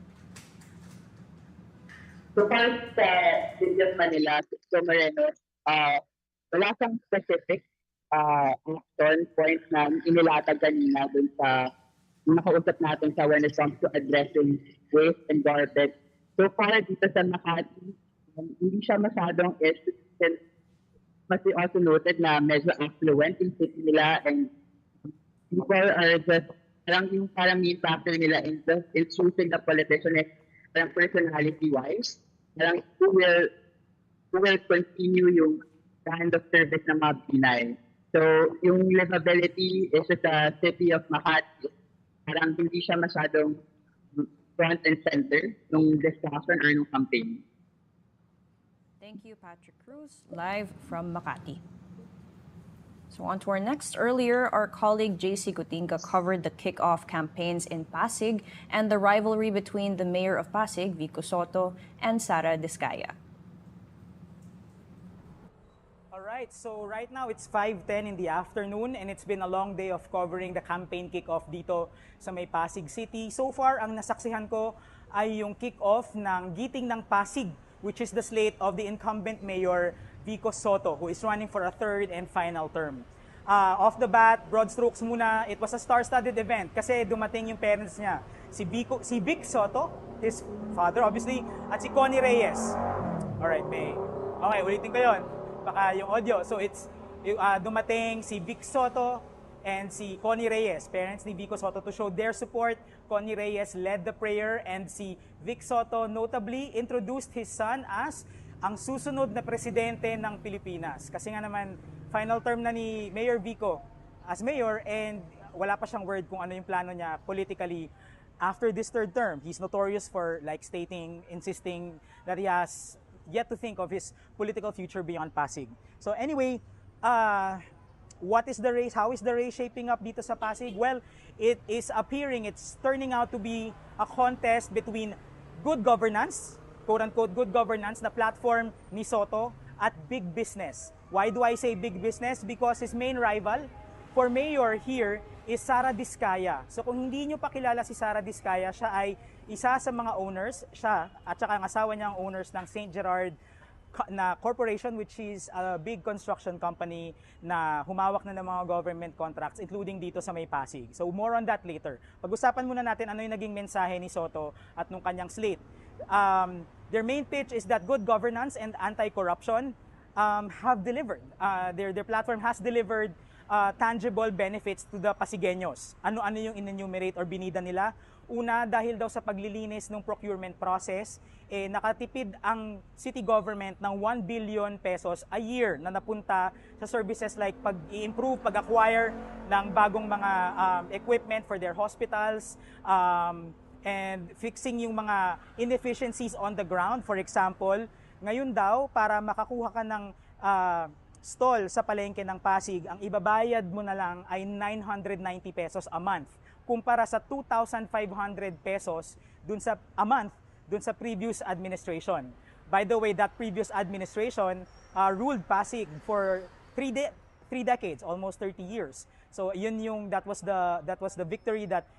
So far sa City of Manila, so Moreno, wala kang specific action point na inilatag kanina dun sa nakausap natin sa when it comes to addressing waste and garbage. So far dito sa Makati, hindi siya masyadong issue since mas we also noted na medyo affluent yung city nila and people are just parang main factor nila in choosing the politician is parang personality-wise. Parang who will continue yung kind of service ng mga Pinay. So, yung livability is sa city of Makati. Parang hindi siya masyadong front and center nung discussion or nung campaign. Thank you, Patrick Cruz, live from Makati. So on to our next. Earlier, our colleague JC Gotinga covered the kickoff campaigns in Pasig and the rivalry between the mayor of Pasig, Vico Soto, and Sara Diskaya. Alright, so right now it's 5:10 in the afternoon and it's been a long day of covering the campaign kickoff dito sa may Pasig City. So far, ang nasaksihan ko ay yung kickoff ng Giting ng Pasig, which is the slate of the incumbent mayor, Vico Soto, who is running for a third and final term. Off the bat, broad strokes muna, it was a star-studded event kasi dumating yung parents niya. Si Vic Soto, his father obviously, at si Connie Reyes. Alright, May. Okay, ulitin ko yun. Baka yung audio. So it's dumating si Vic Soto and si Connie Reyes, parents ni Vico Soto, to show their support. Connie Reyes led the prayer and si Vic Soto notably introduced his son as ang susunod na presidente ng Pilipinas. Kasi nga naman, final term na ni Mayor Vico as mayor and wala pa siyang word kung ano yung plano niya politically after this third term. He's notorious for insisting that he has yet to think of his political future beyond Pasig. So anyway, what is the race? How is the race shaping up dito sa Pasig? Well, it's turning out to be a contest between good governance, quote-unquote good governance, na platform ni Soto, at big business. Why do I say big business? Because his main rival for mayor here is Sara Diskaya. So kung hindi nyo pa kilala si Sara Diskaya, siya ay isa sa mga owners, siya at saka ang asawa niya ang owners ng St. Gerard na corporation, which is a big construction company na humawak na ng mga government contracts, including dito sa may Pasig. So more on that later. Pag-usapan muna natin ano yung naging mensahe ni Soto at nung kanyang slate. Their main pitch is that good governance and anti-corruption have delivered. Their platform has delivered tangible benefits to the Pasigueños. Ano-ano yung in-enumerate or binida nila? Una, dahil daw sa paglilinis ng procurement process, nakatipid ang city government ng 1 billion pesos a year na napunta sa services like pag-i-improve, pag-acquire ng bagong mga equipment for their hospitals, and fixing yung mga inefficiencies on the ground. For example, ngayon daw, para makakuha ka ng stall sa palengke ng Pasig, ang ibabayad mo na lang ay 990 pesos a month, kumpara sa 2,500 pesos a month dun sa previous administration. By the way, that previous administration ruled Pasig for 3 decades, almost 30 years. So that was the victory that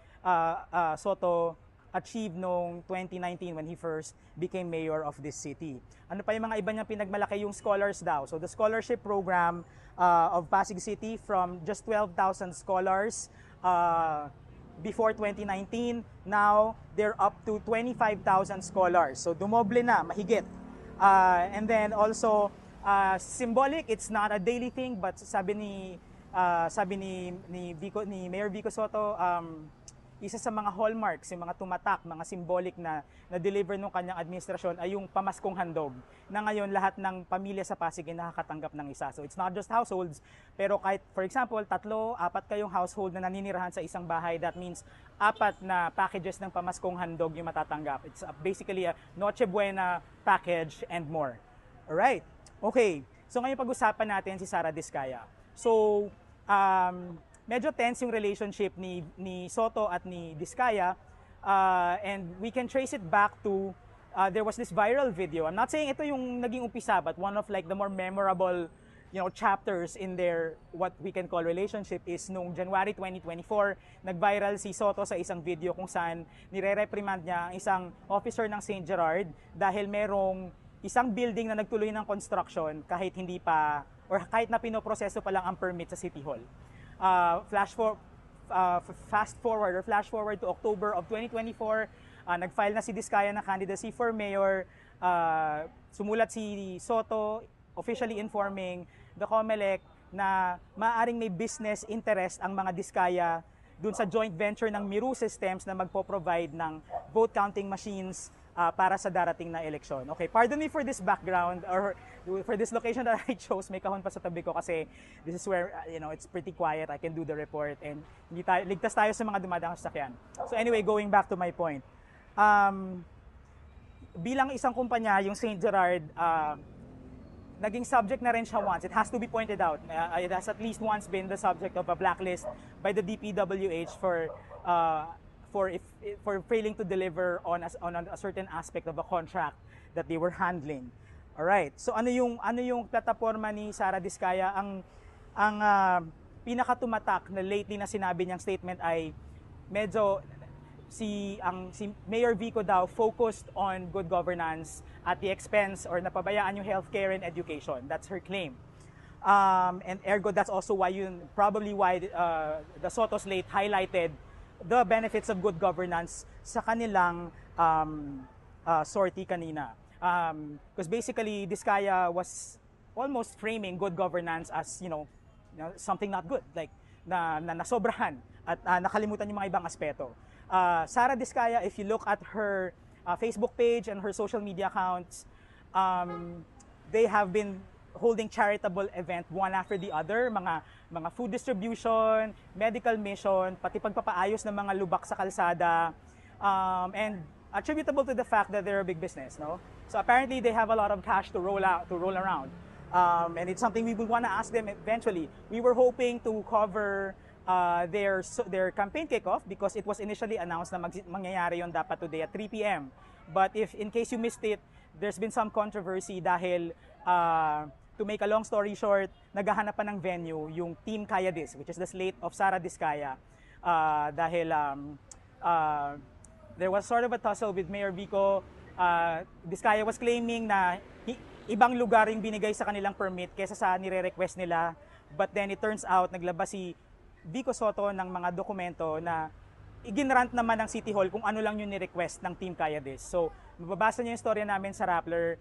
Soto achieved noong 2019 when he first became mayor of this city. Ano pa yung mga iba niyang pinagmalaki? Yung scholars daw. So the scholarship program of Pasig City, from just 12,000 scholars before 2019, now they're up to 25,000 scholars. So dumoble na, mahigit. And then also, symbolic, it's not a daily thing, but sabi ni Mayor Vico Soto, isa sa mga hallmarks, yung mga tumatak, mga symbolic na deliver ng kanyang administrasyon ay yung pamaskong handog, na ngayon lahat ng pamilya sa Pasig ay nakakatanggap ng isa. So it's not just households, pero kahit for example, 3, 4 kayong household na naninirahan sa isang bahay, that means 4 na packages ng pamaskong handog yung matatanggap. It's basically a Noche Buena package and more. Alright, okay. So ngayon pag-usapan natin si Sara Diskaya. So, medyo tense yung relationship ni Soto at ni Diskaya, and we can trace it back to there was this viral video. I'm not saying ito yung naging umpisa, but one of like the more memorable, chapters in their what we can call relationship is nung January 2024, nag-viral si Soto sa isang video kung saan nire-reprimand niya ang isang officer ng St. Gerard dahil merong isang building na nagtuloy ng construction kahit hindi pa or kahit na pinoproseso pa lang ang permit sa City Hall. Fast forward to October of 2024, nag-file na si Diskaya ng candidacy for mayor. Sumulat si Soto officially informing the COMELEC na maaaring may business interest ang mga Diskaya dun sa joint venture ng Miru Systems na magpo-provide ng vote counting machines para sa darating na eleksyon. Okay, pardon me for this background or for this location that I chose. May kahon pa sa tabi ko kasi this is where, it's pretty quiet. I can do the report and ligtas tayo sa mga dumadang sasakyan. So anyway, going back to my point. Bilang isang kumpanya, yung St. Gerard, naging subject na rin siya once. It has to be pointed out. It has at least once been the subject of a blacklist by the DPWH for failing to deliver on a certain aspect of a contract that they were handling. All right. So ano yung plataforma ni Sara Diskaya? Ang pinakatumatak na lately na sinabi niyang statement ay medyo si Mayor Vico daw focused on good governance at the expense or napabayaan yung healthcare and education. That's her claim. And ergo that's also why probably why the Soto slate highlighted the benefits of good governance sa kanilang sortie kanina. Because basically, Diskaya was almost framing good governance as, something not good, like na nasobrahan at nakalimutan yung mga ibang aspeto. Sara Diskaya, if you look at her Facebook page and her social media accounts, they have been holding charitable event one after the other, mga food distribution, medical mission, pati pagpapaayos ng mga lubak sa kalsada, and attributable to the fact that they're a big business, no? So apparently they have a lot of cash to roll around, and it's something we would want to ask them eventually. We were hoping to cover their campaign kickoff because it was initially announced na mangyayari yon dapat today at 3 p.m. But if in case you missed it, there's been some controversy dahil to make a long story short, naghahanap pa ng venue yung Team Kaya Dis, which is the slate of Sara Diskaya, dahil there was sort of a tussle with Mayor Vico. Diskaya was claiming na ibang lugar yung binigay sa kanilang permit kesa sa nire-request nila, but then it turns out naglabas si Vico Soto ng mga dokumento na iginrant naman ng City Hall kung ano lang yung ni-request ng Team Kaya Dis. So, mababasa niyo yung storya namin sa Rappler,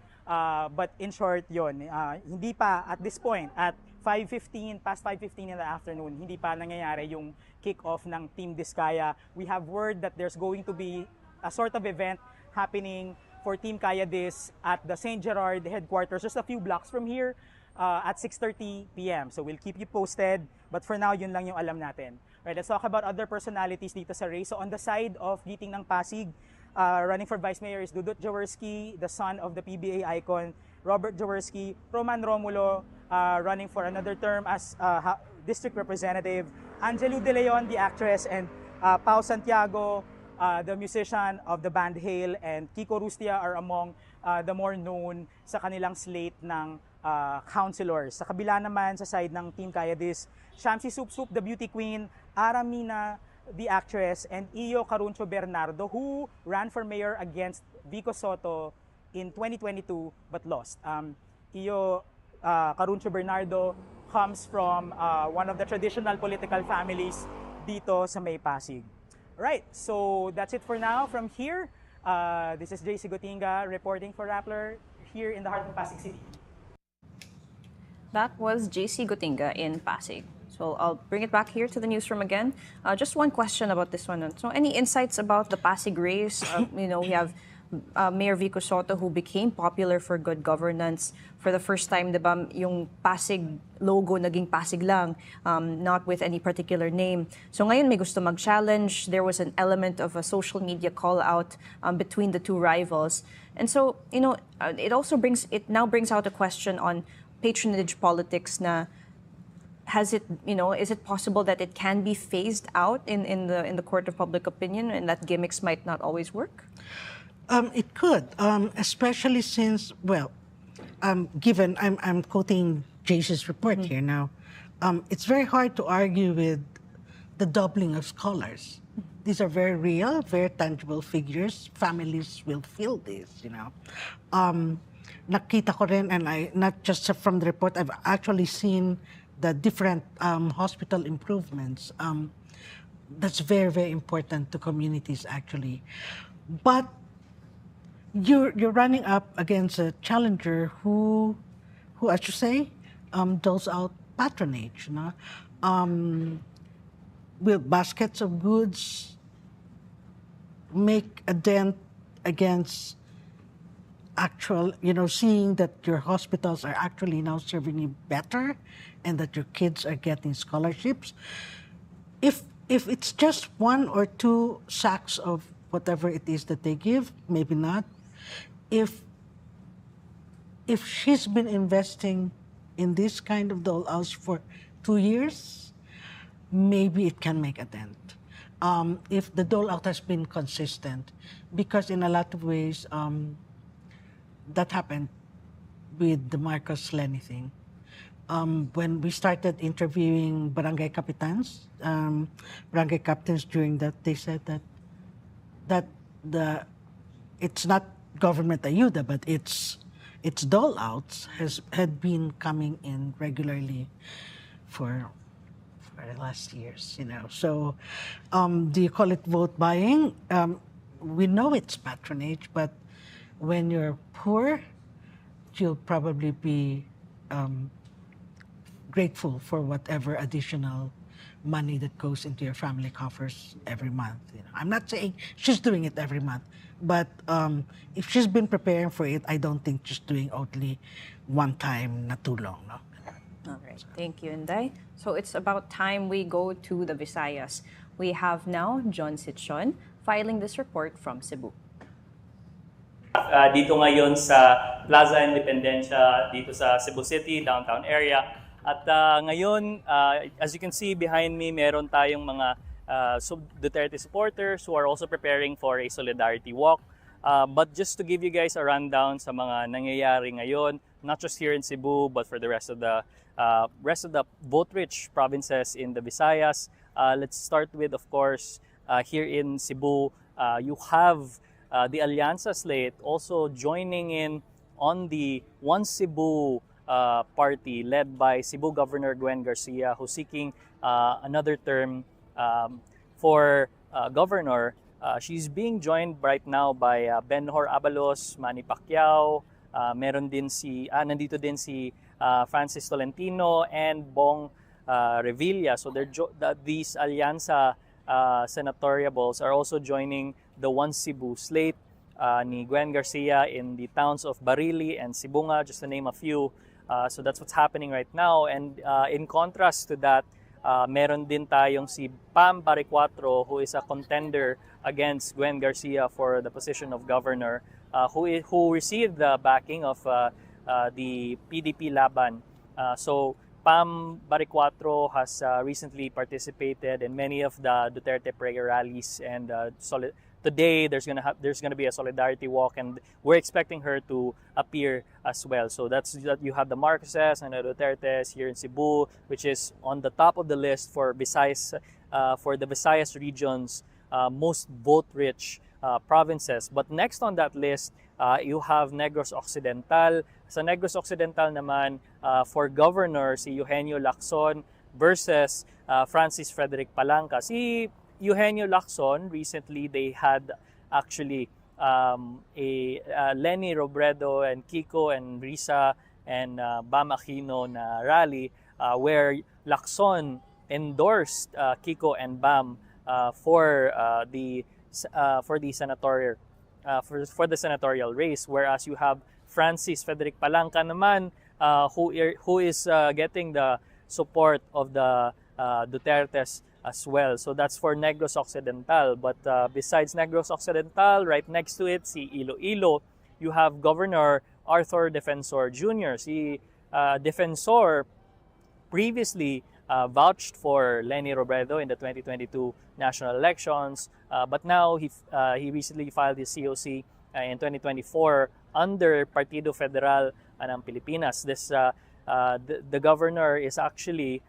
but in short, yon hindi pa at this point, at 5:15, past 5:15 in the afternoon, hindi pa nangyayari yung kick-off ng Team Diskaya. We have word that there's going to be a sort of event happening for Team Kaya Dis at the St. Gerard headquarters, just a few blocks from here, at 6:30 p.m. So we'll keep you posted, but for now, yun lang yung alam natin. Right, let's talk about other personalities dito sa race. So on the side of Giting ng Pasig, running for Vice Mayor is Dudut Jaworski, the son of the PBA icon, Robert Jaworski, Roman Romulo, running for another term as District Representative, Angelo De Leon, the actress, and Pao Santiago, the musician of the band Hail, and Kiko Rustia are among the more known sa kanilang slate ng councilors. Sa kabila naman, sa side ng Team Kaya Dis, Shamsi Supsup, the beauty queen, Aramina, the actress, and Iyo Caruncho Bernardo, who ran for mayor against Vico Soto in 2022 but lost. Iyo Caruncho Bernardo comes from one of the traditional political families dito sa May Pasig. Right, so that's it for now. From here, this is JC Gotinga reporting for Rappler here in the heart of Pasig City. That was JC Gotinga in Pasig. So I'll bring it back here to the newsroom again. Just one question about this one. So any insights about the Pasig race? We have Mayor Vico Soto, who became popular for good governance. For the first time, diba, yung Pasig logo naging Pasig lang, not with any particular name. So ngayon may gusto mag-challenge. There was an element of a social media call-out between the two rivals. And so, it now brings out a question on patronage politics na is it possible that it can be phased out in the court of public opinion and that gimmicks might not always work? It could, especially since, given I'm quoting Jace's report here now, it's very hard to argue with the doubling of scholars. These are very real, very tangible figures. Families will feel this, Nakita ko rin, and not just from the report, I've actually seen the different hospital improvements. That's very, very important to communities, actually. But you're running up against a challenger who as you say, doles out patronage, will baskets of goods make a dent against actual, seeing that your hospitals are actually now serving you better and that your kids are getting scholarships? If it's just 1 or 2 sacks of whatever it is that they give, maybe not. If she's been investing in this kind of dole-outs for 2 years, maybe it can make a dent. If the dole-out has been consistent, because in a lot of ways, that happened with the Marcos Lenny thing. When we started interviewing barangay captains during that, they said that it's not government ayuda, but its dole-outs had been coming in regularly for the last years, So, do you call it vote buying? We know it's patronage, but when you're poor, you'll probably be grateful for whatever additional money that goes into your family coffers every month. I'm not saying she's doing it every month, but if she's been preparing for it, I don't think she's doing only one time na tulong. No? All right. Thank you, Inday. So it's about time we go to the Visayas. We have now John Sitchon filing this report from Cebu. Dito ngayon sa Plaza Independencia dito sa Cebu City, downtown area. At ngayon, as you can see behind me, meron tayong mga Duterte supporters who are also preparing for a solidarity walk. But just to give you guys a rundown sa mga nangyayari ngayon, not just here in Cebu, but for the rest of the vote-rich provinces in the Visayas. Let's start with, of course, here in Cebu, you have the Alianza slate also joining in on the One Cebu party led by Cebu Governor Gwen Garcia, who's seeking another term for governor. She's being joined right now by Benhor Abalos, Manny Pacquiao, meron din nandito din si Francis Tolentino and Bong Revilla. So these Alianza senatoriables are also joining the One Cebu slate ni Gwen Garcia in the towns of Barili and Sibunga, just to name a few. So that's what's happening right now. And in contrast to that, meron din tayong si Pam Baricuatro, who is a contender against Gwen Garcia for the position of governor, who received the backing of the PDP Laban. So Pam Baricuatro has recently participated in many of the Duterte prayer rallies, and today there's gonna be a solidarity walk, and we're expecting her to appear as well. So that you have the Marcoses and the Dutertes here in Cebu, which is on the top of the list for Visayas, for the Visayas region's most vote-rich provinces. But next on that list, you have Negros Occidental. Sa Negros Occidental naman, for governor, si Eugenio Lacson versus Francis Frederick Palanca. Si Eugenio Lacson, recently they had actually Lenny Robredo and Kiko and Risa and Bam Aquino na rally where Lacson endorsed Kiko and Bam for the senatorial for the senatorial race, whereas you have Francis Frederick Palanca naman who is getting the support of the Dutertes as well. So that's for Negros Occidental. But besides Negros Occidental, right next to it, si Iloilo, you have Governor Arthur Defensor Jr. Si Defensor previously vouched for Leni Robredo in the 2022 national elections, but now he recently filed his COC in 2024 under Partido Federal ng Pilipinas. The governor is actually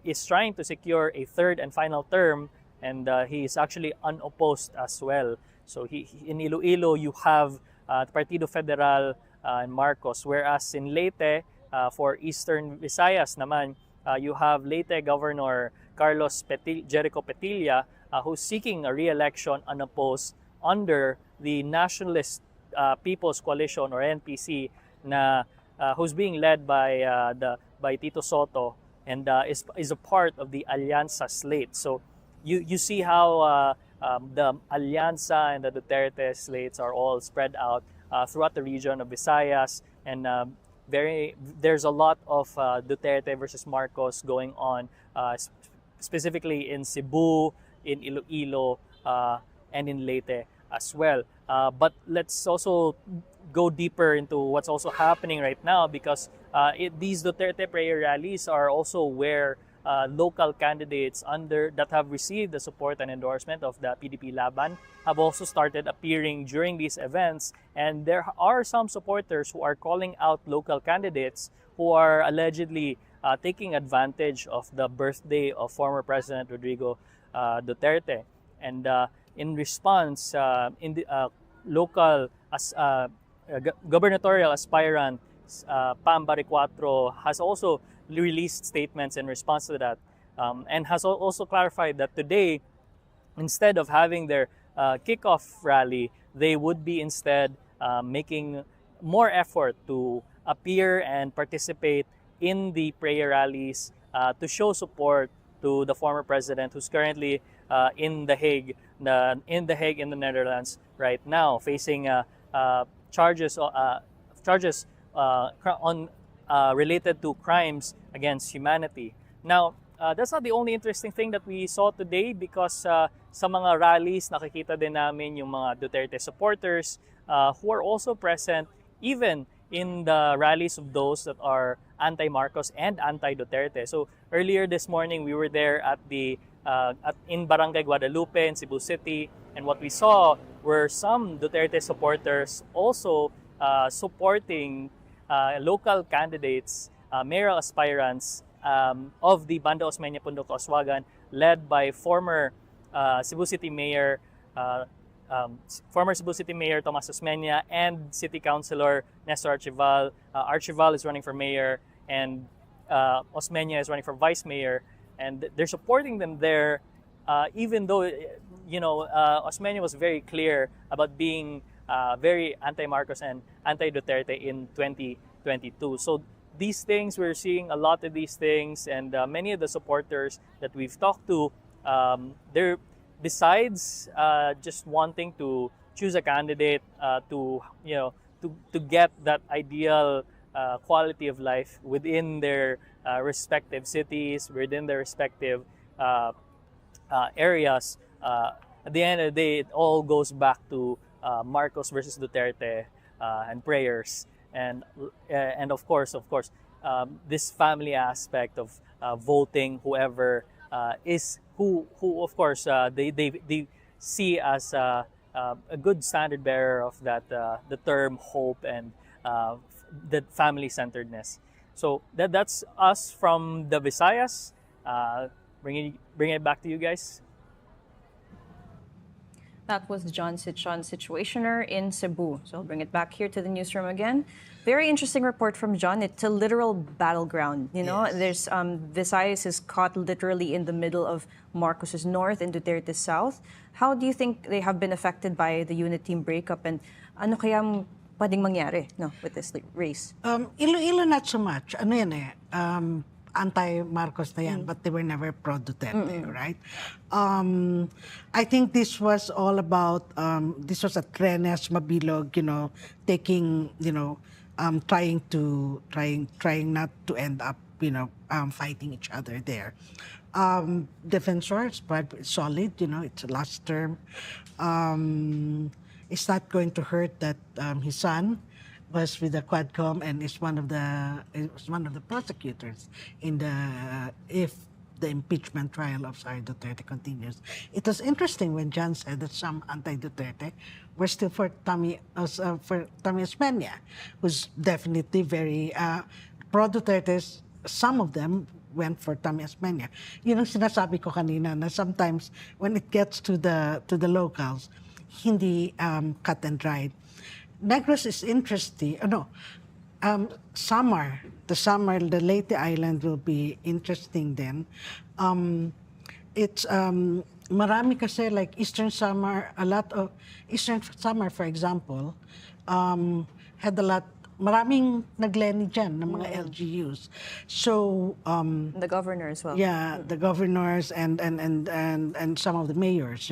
is trying to secure a third and final term, and he is actually unopposed as well. So in Iloilo, you have Partido Federal and Marcos, whereas in Leyte, for Eastern Visayas naman, you have Leyte Governor Carlos Jericho Petilla, who's seeking a re-election unopposed under the Nationalist People's Coalition or NPC, who's being led by Tito Soto, and is a part of the Alianza slate. So you see how the Alianza and the Duterte slates are all spread out throughout the region of Visayas, and there's a lot of Duterte versus Marcos going on, specifically in Cebu, in Iloilo, and in Leyte as well. But let's also go deeper into what's also happening right now, because these Duterte prayer rallies are also where local candidates that have received the support and endorsement of the PDP Laban have also started appearing during these events. And there are some supporters who are calling out local candidates who are allegedly taking advantage of the birthday of former President Rodrigo Duterte. And in response, in the local gubernatorial aspirant Pam Baricuatro has also released statements in response to that, and has also clarified that today, instead of having their kickoff rally, they would be instead making more effort to appear and participate in the prayer rallies to show support to the former president, who's currently in The Hague, in the Netherlands right now, facing charges on related to crimes against humanity. Now, that's not the only interesting thing that we saw today, because sa mga rallies, nakikita din namin yung mga Duterte supporters who are also present even in the rallies of those that are anti-Marcos and anti-Duterte. So earlier this morning, we were there in Barangay Guadalupe in Cebu City, and what we saw were some Duterte supporters also supporting local candidates, mayoral aspirants of the Banda Osmeña Pundok Oswagan, led by former Cebu City Mayor Tomas Osmeña and City Councilor Nestor Archival. Archival is running for mayor, and Osmeña is running for vice mayor, and they're supporting them there, even though Osmeña was very clear about being very anti-Marcos and anti-Duterte in 2022. So these things, we're seeing a lot of these things, and many of the supporters that we've talked to, they're, besides just wanting to choose a candidate to get that ideal quality of life within their respective cities, within their respective areas, at the end of the day, it all goes back to Marcos versus Duterte and prayers, and of course, this family aspect of voting whoever is who of course they see as a good standard bearer of that the term hope and the family centeredness. So that's us from the Visayas. Bring it back to you guys. That was John Situationer in Cebu. So I'll bring it back here to the newsroom again. Very interesting report from John. It's a literal battleground. Yes. There's Visayas is caught literally in the middle of Marcos's north and Duterte's south. How do you think they have been affected by the unit team breakup, and ano kaya pwedeng mangyari with this race? Iloilo not so much. anti-Marcos na yan, but they were never pro-Duterte, right? I think this was all about, this was a trenes mabilog, taking, trying not to end up, fighting each other there. Defensor is solid, it's a last term. It's not going to hurt that his son was with the Quadcom and is one of the prosecutors in if the impeachment trial of Sara Duterte continues. It was interesting when John said that some anti-Duterte were still for Tommy Espina, who's definitely very pro-Duterte. Some of them went for Tommy Espina. Yun ang sinasabi ko kanina na sometimes when it gets to the locals, hindi cut and dried. Negros is interesting. The Leyte Island will be interesting then. It's marami kasi like Eastern Samar, a lot of Eastern Samar, for example, had a lot. Maraming nagleni dyan ng mga LGUs. So the governor as well. Yeah, the governors and some of the mayors,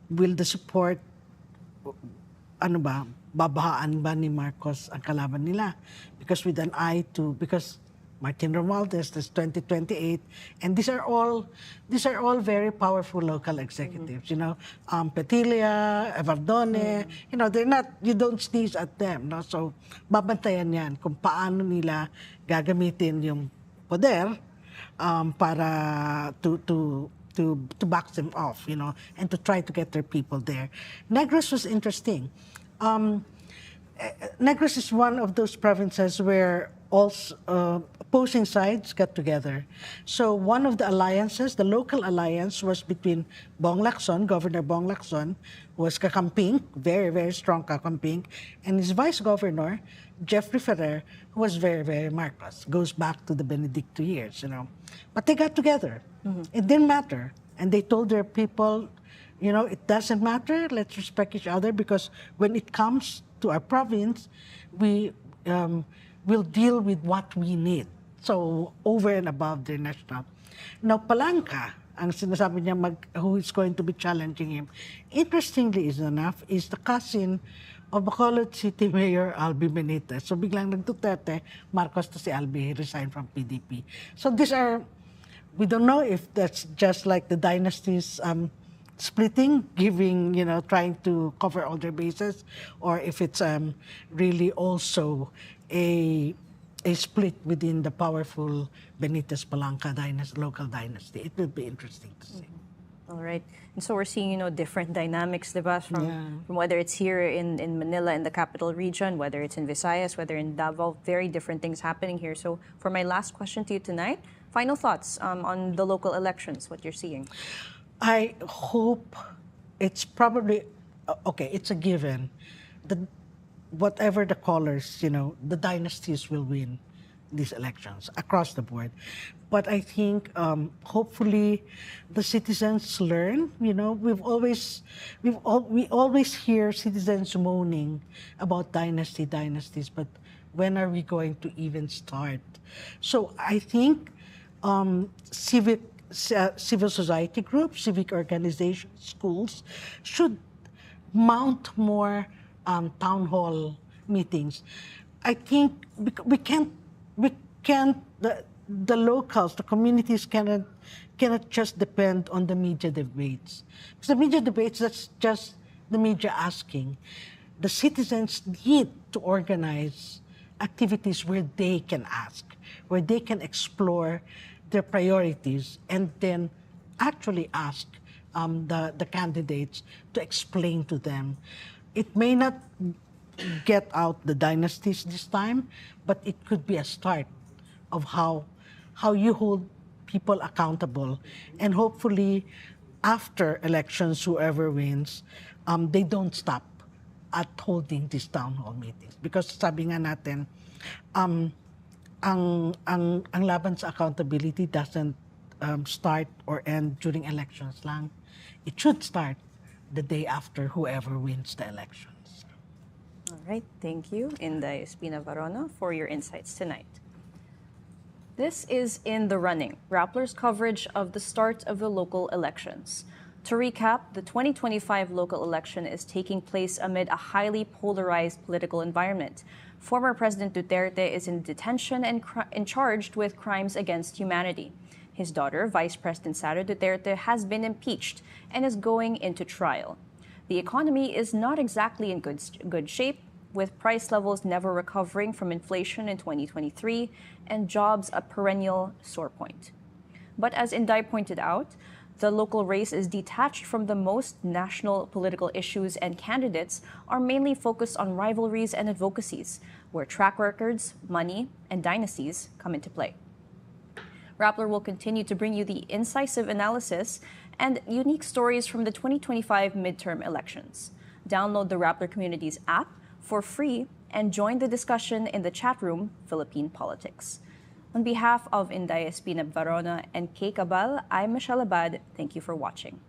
will the support babahaan ba ni Marcos ang kalaban nila? Because with an eye to, because Martin Romualdez, that's 2028, and these are all very powerful local executives, Petilia, Evardone, they're not, you don't sneeze at them, no? So babantayan yan kung paano nila gagamitin yung poder para to back them off, and to try to get their people there. Negros was interesting. Negros is one of those provinces where all opposing sides got together. So one of the alliances, the local alliance, was between Bong Lacson, Governor Bong Lacson, who was kakamping, very, very strong kakamping, and his vice governor, Jeffrey Ferrer, who was very, very Marcos, goes back to the Benedicto years, But they got together. It didn't matter. And they told their people, it doesn't matter, let's respect each other, because when it comes to our province, we will deal with what we need. So, over and above their national. Now, Palanca, ang sinasabi niya who is going to be challenging him, interestingly enough, is the cousin of Bacolod City Mayor Albi Benitez. So, biglang nag-Duterte, Marcos to si Albi, resigned from PDP. So, these are, we don't know if that's just like the dynasties splitting, giving, trying to cover all their bases, or if it's really also a split within the powerful Benitez Palanca local dynasty. It will be interesting to see. All right. And so we're seeing, different dynamics, diba? From whether it's here in Manila, in the capital region, whether it's in Visayas, whether in Davao, very different things happening here. So for my last question to you tonight, final thoughts on the local elections, what you're seeing. I hope it's probably, it's a given that whatever the colors, the dynasties will win these elections across the board. But I think hopefully the citizens learn. We always hear citizens moaning about dynasties, but when are we going to even start? So I think civil society groups, civic organizations, schools should mount more town hall meetings. I think the locals, the communities cannot just depend on the media debates. Because the media debates, that's just the media asking. The citizens need to organize activities where they can ask, where they can explore their priorities, and then actually ask the candidates to explain to them. It may not get out the dynasties this time, but it could be a start of how you hold people accountable. And hopefully, after elections, whoever wins, they don't stop at holding these town hall meetings. Because sabi nga natin, ang laban sa accountability doesn't start or end during elections lang. It should start the day after whoever wins the elections. All right. Thank you, Inday Espina-Varona, for your insights tonight. This is In the Running, Rappler's coverage of the start of the local elections. To recap, the 2025 local election is taking place amid a highly polarized political environment. Former President Duterte is in detention and charged with crimes against humanity. His daughter, Vice President Sara Duterte, has been impeached and is going into trial. The economy is not exactly in good shape, with price levels never recovering from inflation in 2023 and jobs a perennial sore point. But as Inday pointed out, the local race is detached from the most national political issues, and candidates are mainly focused on rivalries and advocacies, where track records, money, and dynasties come into play. Rappler will continue to bring you the incisive analysis and unique stories from the 2025 midterm elections. Download the Rappler Communities app for free and join the discussion in the chat room, Philippine Politics. On behalf of Inday Espina-Varona and Kaye Cabal, I'm Michelle Abad. Thank you for watching.